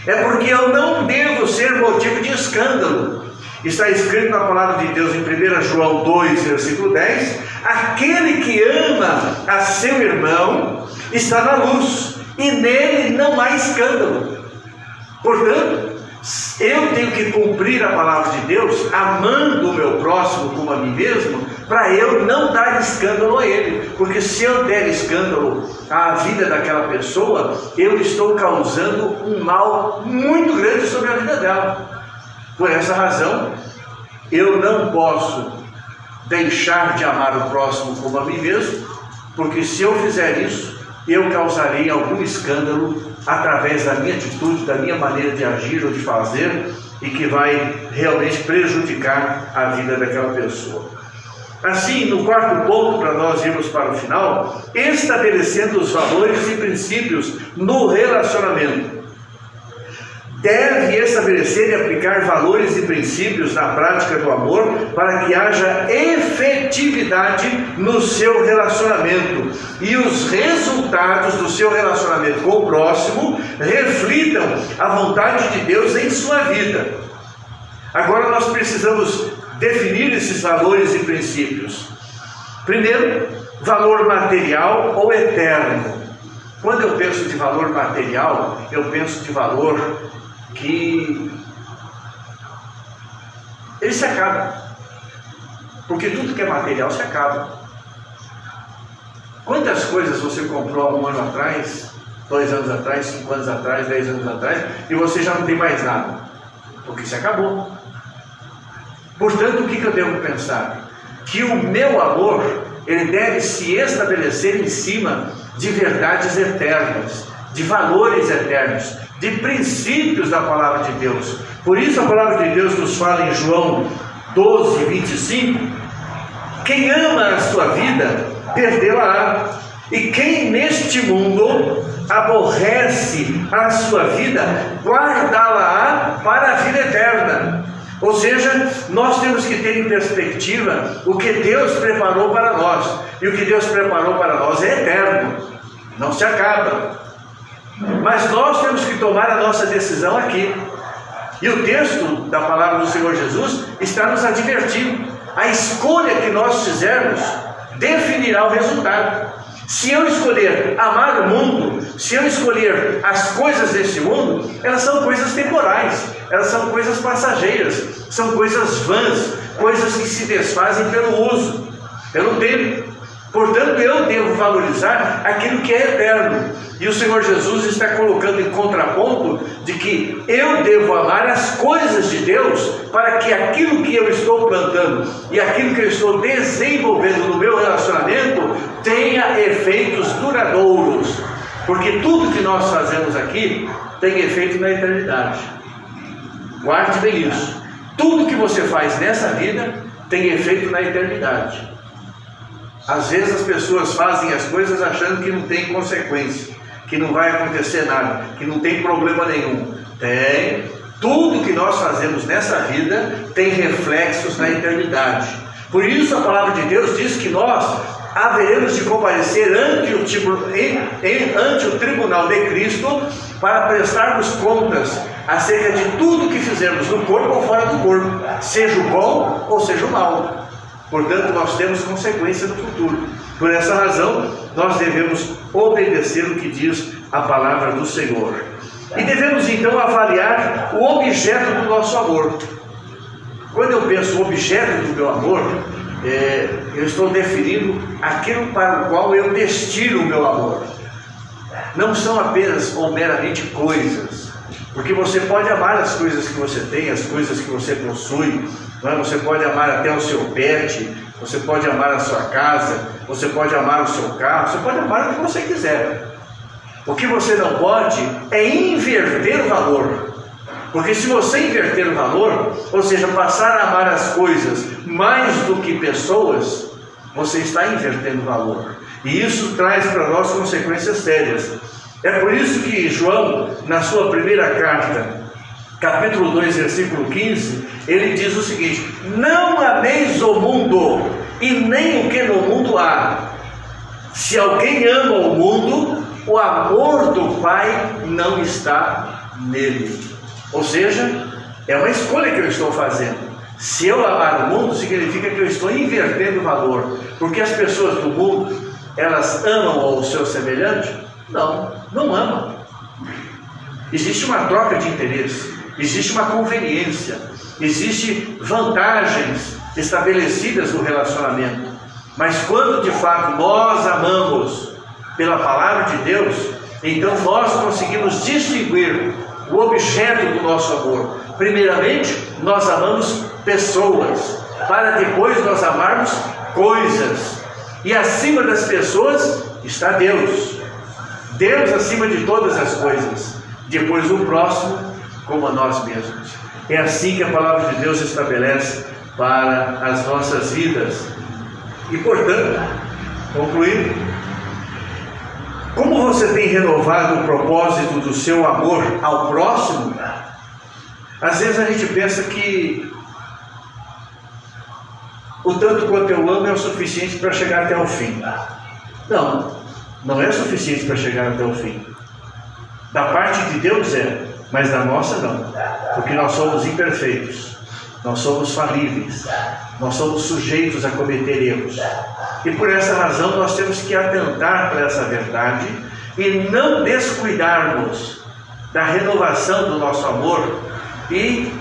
é porque eu não devo ser motivo de escândalo. Está escrito na palavra de Deus em 1 João 2, versículo 10, aquele que ama a seu irmão está na luz, e nele não há escândalo. Portanto, eu tenho que cumprir a palavra de Deus, amando o meu próximo como a mim mesmo, para eu não dar escândalo a ele. Porque se eu der escândalo à vida daquela pessoa, eu estou causando um mal muito grande sobre a vida dela. Por essa razão, eu não posso deixar de amar o próximo como a mim mesmo, porque se eu fizer isso, eu causarei algum escândalo através da minha atitude, da minha maneira de agir ou de fazer, e que vai realmente prejudicar a vida daquela pessoa. Assim, no quarto ponto, para nós irmos para o final, estabelecendo os valores e princípios no relacionamento. Deve estabelecer e aplicar valores e princípios na prática do amor para que haja efetividade no seu relacionamento e os resultados do seu relacionamento com o próximo reflitam a vontade de Deus em sua vida. Agora nós precisamos definir esses valores e princípios. Primeiro, valor material ou eterno. Quando eu penso de valor material, eu penso de valor que ele se acaba, porque tudo que é material se acaba. Quantas coisas você comprou há um ano atrás, 2 anos atrás, 5 anos atrás, 10 anos atrás, e você já não tem mais nada, porque se acabou. Portanto, o que eu devo pensar? Que o meu amor, ele deve se estabelecer em cima de verdades eternas, de valores eternos, de princípios da palavra de Deus. Por isso a palavra de Deus nos fala em João 12, 25, quem ama a sua vida, perdê-la-á, e quem neste mundo aborrece a sua vida, guardá-la-á para a vida eterna. Ou seja, nós temos que ter em perspectiva o que Deus preparou para nós, e o que Deus preparou para nós é eterno, não se acaba. Mas nós temos que tomar a nossa decisão aqui. E o texto da palavra do Senhor Jesus está nos advertindo. A escolha que nós fizermos definirá o resultado. Se eu escolher amar o mundo, se eu escolher as coisas deste mundo, elas são coisas temporais, elas são coisas passageiras, são coisas vãs, coisas que se desfazem pelo uso, pelo tempo. Portanto, eu devo valorizar aquilo que é eterno. E o Senhor Jesus está colocando em contraponto de que eu devo amar as coisas de Deus, para que aquilo que eu estou plantando e aquilo que eu estou desenvolvendo no meu relacionamento tenha efeitos duradouros. Porque tudo que nós fazemos aqui tem efeito na eternidade. Guarde bem isso. Tudo que você faz nessa vida tem efeito na eternidade. Às vezes as pessoas fazem as coisas achando que não tem consequência, que não vai acontecer nada, que não tem problema nenhum. Tem. Tudo que nós fazemos nessa vida tem reflexos na eternidade. Por isso a palavra de Deus diz que nós haveremos de comparecer ante o tribunal de Cristo para prestarmos contas acerca de tudo que fizemos no corpo ou fora do corpo, seja o bom ou seja o mal. Portanto, nós temos consequência no futuro. Por essa razão, nós devemos obedecer o que diz a palavra do Senhor. E devemos então avaliar o objeto do nosso amor. Quando eu penso o objeto do meu amor, eu estou definindo aquilo para o qual eu destino o meu amor. Não são apenas ou meramente coisas, porque você pode amar as coisas que você tem, as coisas que você possui, não é? Você pode amar até o seu pet, você pode amar a sua casa, você pode amar o seu carro, você pode amar o que você quiser. O que você não pode é inverter o valor. Porque se você inverter o valor, ou seja, passar a amar as coisas mais do que pessoas, você está invertendo o valor. E isso traz para nós consequências sérias. É por isso que João, na sua primeira carta, capítulo 2, versículo 15, ele diz o seguinte: não ameis o mundo, e nem o que no mundo há. Se alguém ama o mundo, o amor do Pai não está nele. Ou seja, é uma escolha que eu estou fazendo. Se eu amar o mundo, significa que eu estou invertendo o valor. Porque as pessoas do mundo, elas amam o seu semelhante? Não, não amam. Existe uma troca de interesse, existe uma conveniência, existe vantagens estabelecidas no relacionamento. Mas quando de fato nós amamos pela palavra de Deus, então nós conseguimos distinguir o objeto do nosso amor. Primeiramente, nós amamos pessoas, para depois nós amarmos coisas. E acima das pessoas está Deus. Deus acima de todas as coisas. Depois o próximo, como a nós mesmos. É assim que a palavra de Deus estabelece para as nossas vidas. E portanto, concluindo, como você tem renovado o propósito do seu amor ao próximo? Às vezes a gente pensa que o tanto quanto eu amo é o suficiente para chegar até o fim. Não, não é suficiente para chegar até o fim. Da parte de Deus é, mas da nossa não. Porque nós somos imperfeitos, nós somos falíveis, nós somos sujeitos a cometer erros. E por essa razão nós temos que atentar para essa verdade e não descuidarmos da renovação do nosso amor e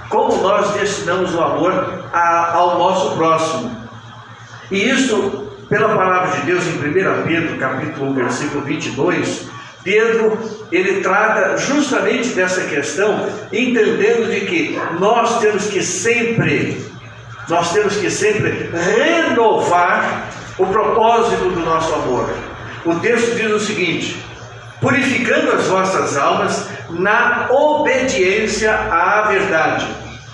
como nós destinamos o amor ao nosso próximo. E isso, pela palavra de Deus em 1 Pedro, capítulo 1, versículo 22, Pedro, ele trata justamente dessa questão, entendendo de que nós temos que sempre renovar o propósito do nosso amor. O texto diz o seguinte: purificando as vossas almas na obediência à verdade.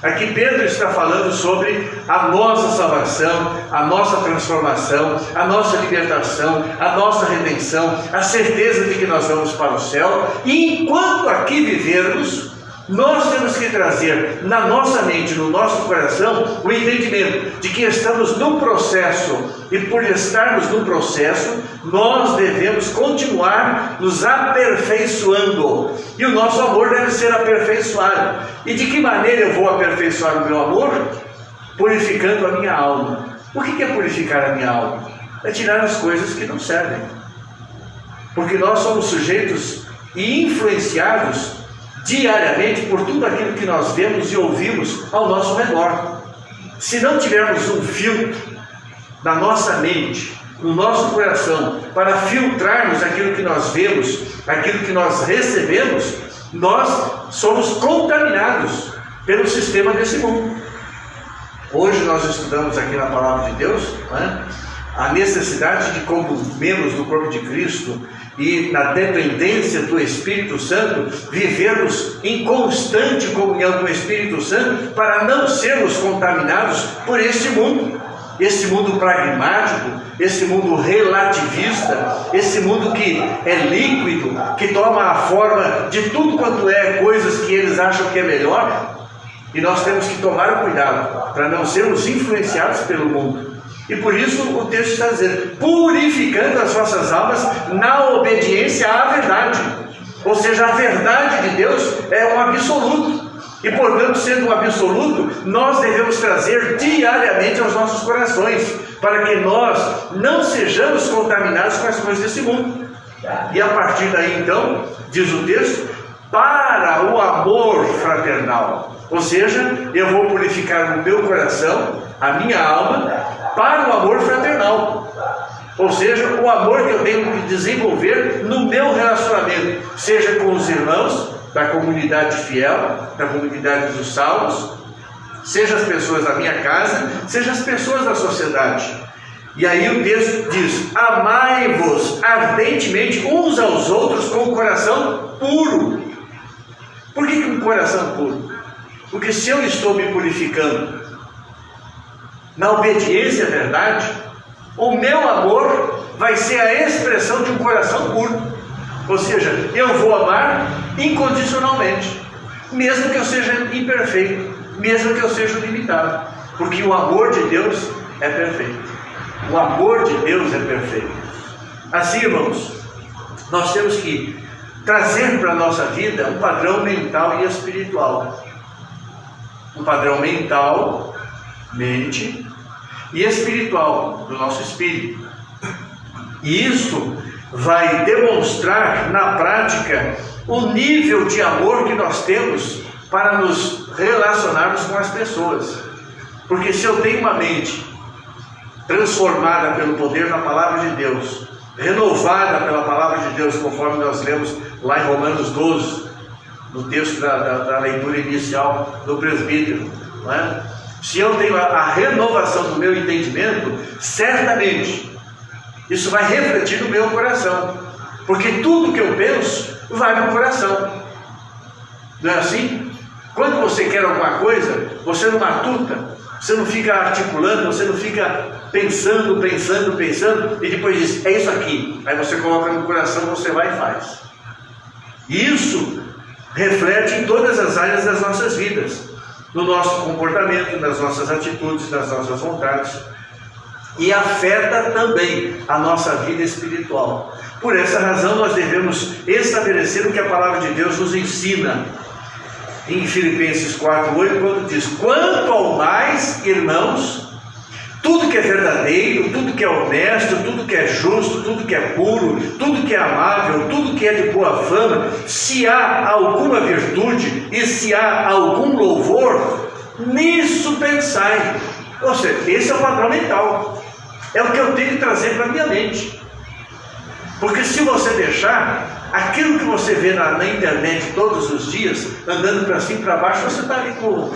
Aqui Pedro está falando sobre a nossa salvação, a nossa transformação, a nossa libertação, a nossa redenção, a certeza de que nós vamos para o céu. E enquanto aqui vivermos, nós temos que trazer na nossa mente, no nosso coração, o entendimento de que estamos num processo, e por estarmos num processo, nós devemos continuar nos aperfeiçoando, e o nosso amor deve ser aperfeiçoado. E de que maneira eu vou aperfeiçoar o meu amor? Purificando a minha alma. O que é purificar a minha alma? É tirar as coisas que não servem, porque nós somos sujeitos e influenciados diariamente por tudo aquilo que nós vemos e ouvimos ao nosso redor. Se não tivermos um filtro na nossa mente, no nosso coração, para filtrarmos aquilo que nós vemos, aquilo que nós recebemos, nós somos contaminados pelo sistema desse mundo. Hoje nós estudamos aqui na Palavra de Deus, a necessidade de, como membros do corpo de Cristo e na dependência do Espírito Santo, vivermos em constante comunhão com o Espírito Santo para não sermos contaminados por esse mundo pragmático, esse mundo relativista, esse mundo que é líquido, que toma a forma de tudo quanto é coisas que eles acham que é melhor. E nós temos que tomar o cuidado para não sermos influenciados pelo mundo. E por isso o texto está dizendo: purificando as vossas almas na obediência à verdade. Ou seja, a verdade de Deus é um absoluto. E portanto, sendo um absoluto, nós devemos trazer diariamente aos nossos corações, para que nós não sejamos contaminados com as coisas desse mundo. E a partir daí então, diz o texto, para o amor fraternal. Ou seja, eu vou purificar o meu coração, a minha alma, para o amor fraternal. Ou seja, o amor que eu tenho que desenvolver no meu relacionamento, seja com os irmãos da comunidade fiel, da comunidade dos salvos, seja as pessoas da minha casa, seja as pessoas da sociedade. E aí o texto diz: amai-vos ardentemente uns aos outros com o coração puro. Por que um coração puro? Porque se eu estou me purificando na obediência à verdade, o meu amor vai ser a expressão de um coração puro. Ou seja, eu vou amar incondicionalmente, mesmo que eu seja imperfeito, mesmo que eu seja limitado, porque o amor de Deus é perfeito. O amor de Deus é perfeito. Assim, irmãos, nós temos que trazer para a nossa vida um padrão mental e espiritual. Um padrão mental, mente, e espiritual, do nosso espírito. E isso vai demonstrar na prática o nível de amor que nós temos para nos relacionarmos com as pessoas. Porque se eu tenho uma mente transformada pelo poder da Palavra de Deus, renovada pela Palavra de Deus, conforme nós lemos lá em Romanos 12, no texto da leitura inicial do presbítero, não é? Se eu tenho a renovação do meu entendimento, certamente isso vai refletir no meu coração, porque tudo que eu penso vai para o coração. Não é assim? Quando você quer alguma coisa, você não matuta, você não fica articulando, você não fica pensando, e depois diz: é isso aqui. Aí você coloca no coração, você vai e faz. Isso reflete em todas as áreas das nossas vidas, no nosso comportamento, nas nossas atitudes, nas nossas vontades, e afeta também a nossa vida espiritual. Por essa razão nós devemos estabelecer o que a Palavra de Deus nos ensina em Filipenses 4:8, quando diz: quanto ao mais, irmãos, tudo que é verdadeiro, tudo que é honesto, tudo que é justo, tudo que é puro, tudo que é amável, tudo que é de boa fama, se há alguma virtude e se há algum louvor, nisso pensai. Ou seja, esse é o padrão mental, é o que eu tenho que trazer para a minha mente. Porque se você deixar, Aquilo que você vê na internet todos os dias, andando para cima e para baixo, você está ali com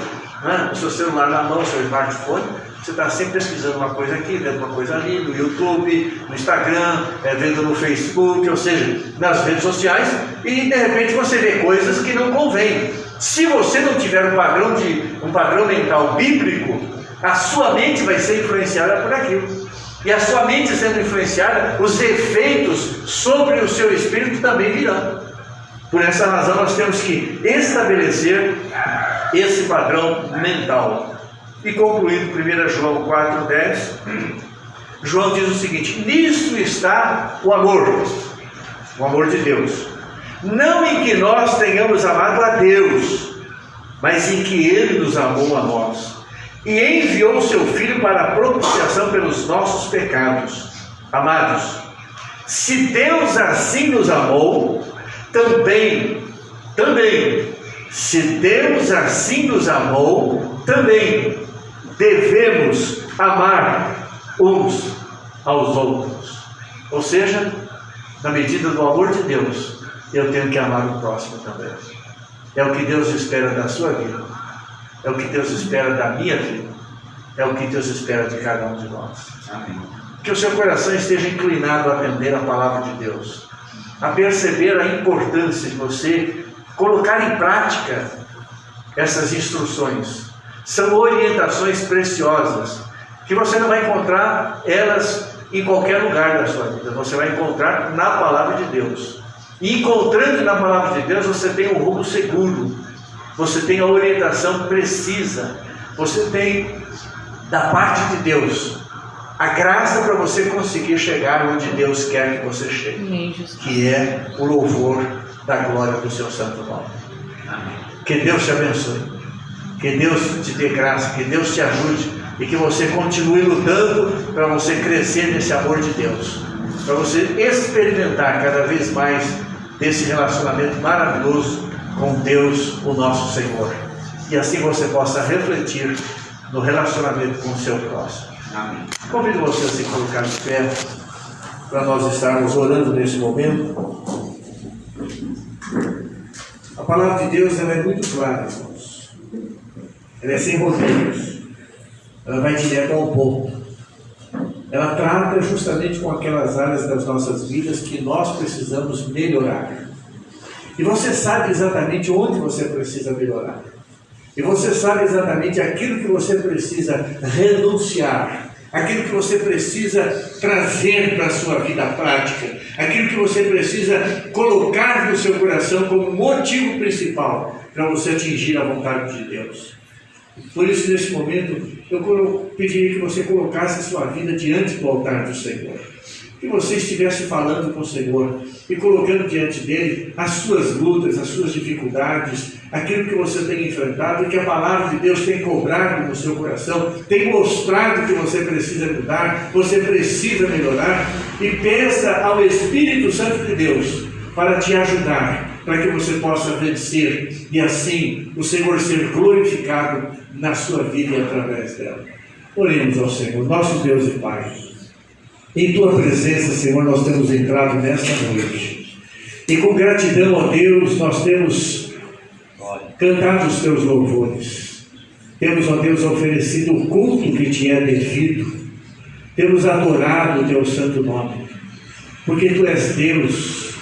o seu celular na mão, seu smartphone, você está sempre pesquisando uma coisa aqui, vendo uma coisa ali, no YouTube, no Instagram, vendo no Facebook, ou seja, nas redes sociais, e de repente você vê coisas que não convêm. Se você não tiver um padrão mental bíblico, a sua mente vai ser influenciada por aquilo. E a sua mente sendo influenciada, os efeitos sobre o seu espírito também virão. Por essa razão nós temos que estabelecer esse padrão mental. E concluindo 1 João 4,10, João diz o seguinte: nisto está o amor de Deus. Não em que nós tenhamos amado a Deus, mas em que Ele nos amou a nós, e enviou o seu Filho para a propiciação pelos nossos pecados. Amados, se Deus assim nos amou, se Deus assim nos amou, também devemos amar uns aos outros. Ou seja, na medida do amor de Deus, eu tenho que amar o próximo também. É o que Deus espera da sua vida. É o que Deus espera da minha vida. É o que Deus espera de cada um de nós. Amém. Que o seu coração esteja inclinado a atender a palavra de Deus, a perceber a importância de você colocar em prática essas instruções. São orientações preciosas, que você não vai encontrar elas em qualquer lugar da sua vida. Você vai encontrar na palavra de Deus. E encontrando na palavra de Deus, você tem um rumo seguro. Você tem a orientação precisa. Você tem, da parte de Deus, a graça para você conseguir chegar onde Deus quer que você chegue, que é o louvor da glória do seu santo nome. Que Deus te abençoe, que Deus te dê graça, que Deus te ajude e que você continue lutando para você crescer nesse amor de Deus, para você experimentar cada vez mais desse relacionamento maravilhoso com Deus, o nosso Senhor, e assim você possa refletir no relacionamento com o seu próximo. Amém. Convido você a se colocar de pé para nós estarmos orando nesse momento. A palavra de Deus ela é muito clara, irmãos. Ela é sem rodeios. Ela vai direto ao ponto. Ela trata justamente com aquelas áreas das nossas vidas que nós precisamos melhorar. E você sabe exatamente onde você precisa melhorar. E você sabe exatamente aquilo que você precisa renunciar, aquilo que você precisa trazer para a sua vida prática, aquilo que você precisa colocar no seu coração como motivo principal para você atingir a vontade de Deus. Por isso, nesse momento, eu pediria que você colocasse a sua vida diante do altar do Senhor. Que você estivesse falando com o Senhor e colocando diante dele as suas lutas, as suas dificuldades, aquilo que você tem enfrentado e que a palavra de Deus tem cobrado no seu coração, tem mostrado que você precisa mudar, você precisa melhorar, e peça ao Espírito Santo de Deus para te ajudar, para que você possa vencer e assim o Senhor ser glorificado na sua vida e através dela. Oremos ao Senhor, nosso Deus e Pai. Em Tua presença, Senhor, nós temos entrado nesta noite. E com gratidão, ó Deus, nós temos cantado os Teus louvores. Temos, ó Deus, oferecido o culto que Te é devido. Temos adorado o Teu santo nome. Porque Tu és Deus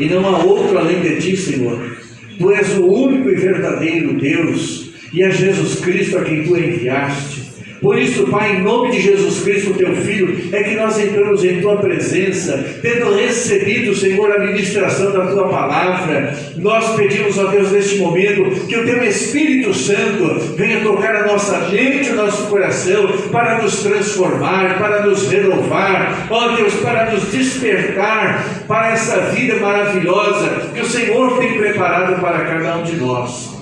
e não há outro além de Ti, Senhor. Tu és o único e verdadeiro Deus e é Jesus Cristo a quem Tu enviaste. Por isso, Pai, em nome de Jesus Cristo, Teu Filho, é que nós entramos em Tua presença, tendo recebido, Senhor, a ministração da Tua palavra. Nós pedimos, ó Deus, neste momento, que o Teu Espírito Santo venha tocar a nossa mente, o nosso coração, para nos transformar, para nos renovar, ó Deus, para nos despertar para essa vida maravilhosa que o Senhor tem preparado para cada um de nós.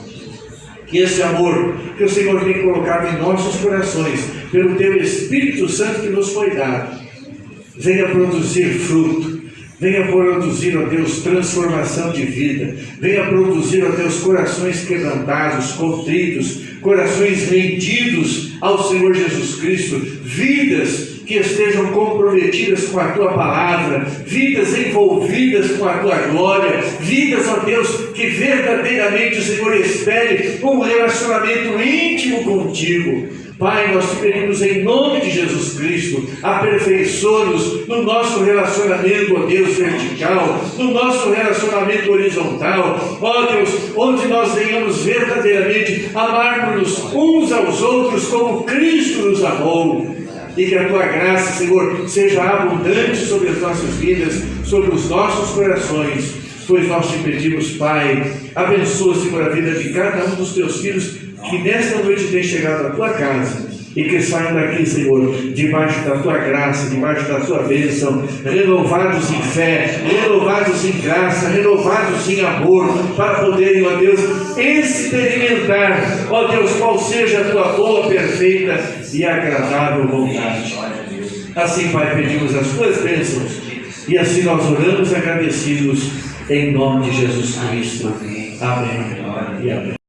Que esse amor que o Senhor tem colocado em nossos corações, pelo Teu Espírito Santo que nos foi dado, venha produzir fruto, venha produzir, ó Deus, transformação de vida, venha produzir, ó Deus, corações quebrantados, contritos, corações rendidos ao Senhor Jesus Cristo, vidas que estejam comprometidas com a Tua palavra, vidas envolvidas com a Tua glória, vidas, ó Deus, que verdadeiramente, Senhor, espere um relacionamento íntimo contigo. Pai, nós te pedimos em nome de Jesus Cristo, aperfeiçoa-nos no nosso relacionamento, ó Deus, vertical, no nosso relacionamento horizontal, ó Deus, onde nós venhamos verdadeiramente amar-nos uns aos outros como Cristo nos amou. E que a Tua graça, Senhor, seja abundante sobre as nossas vidas, sobre os nossos corações, pois nós te pedimos, Pai, abençoa, Senhor, a vida de cada um dos Teus filhos que nesta noite tem chegado à Tua casa e que saiam daqui, Senhor, debaixo da Tua graça, debaixo da Tua bênção, renovados em fé, renovados em graça, renovados em amor, para poderem, ó Deus, experimentar, ó Deus, qual seja a Tua boa, perfeita e agradável vontade. Assim, Pai, pedimos as Tuas bênçãos e assim nós oramos agradecidos em nome de Jesus Cristo. Amém e amém.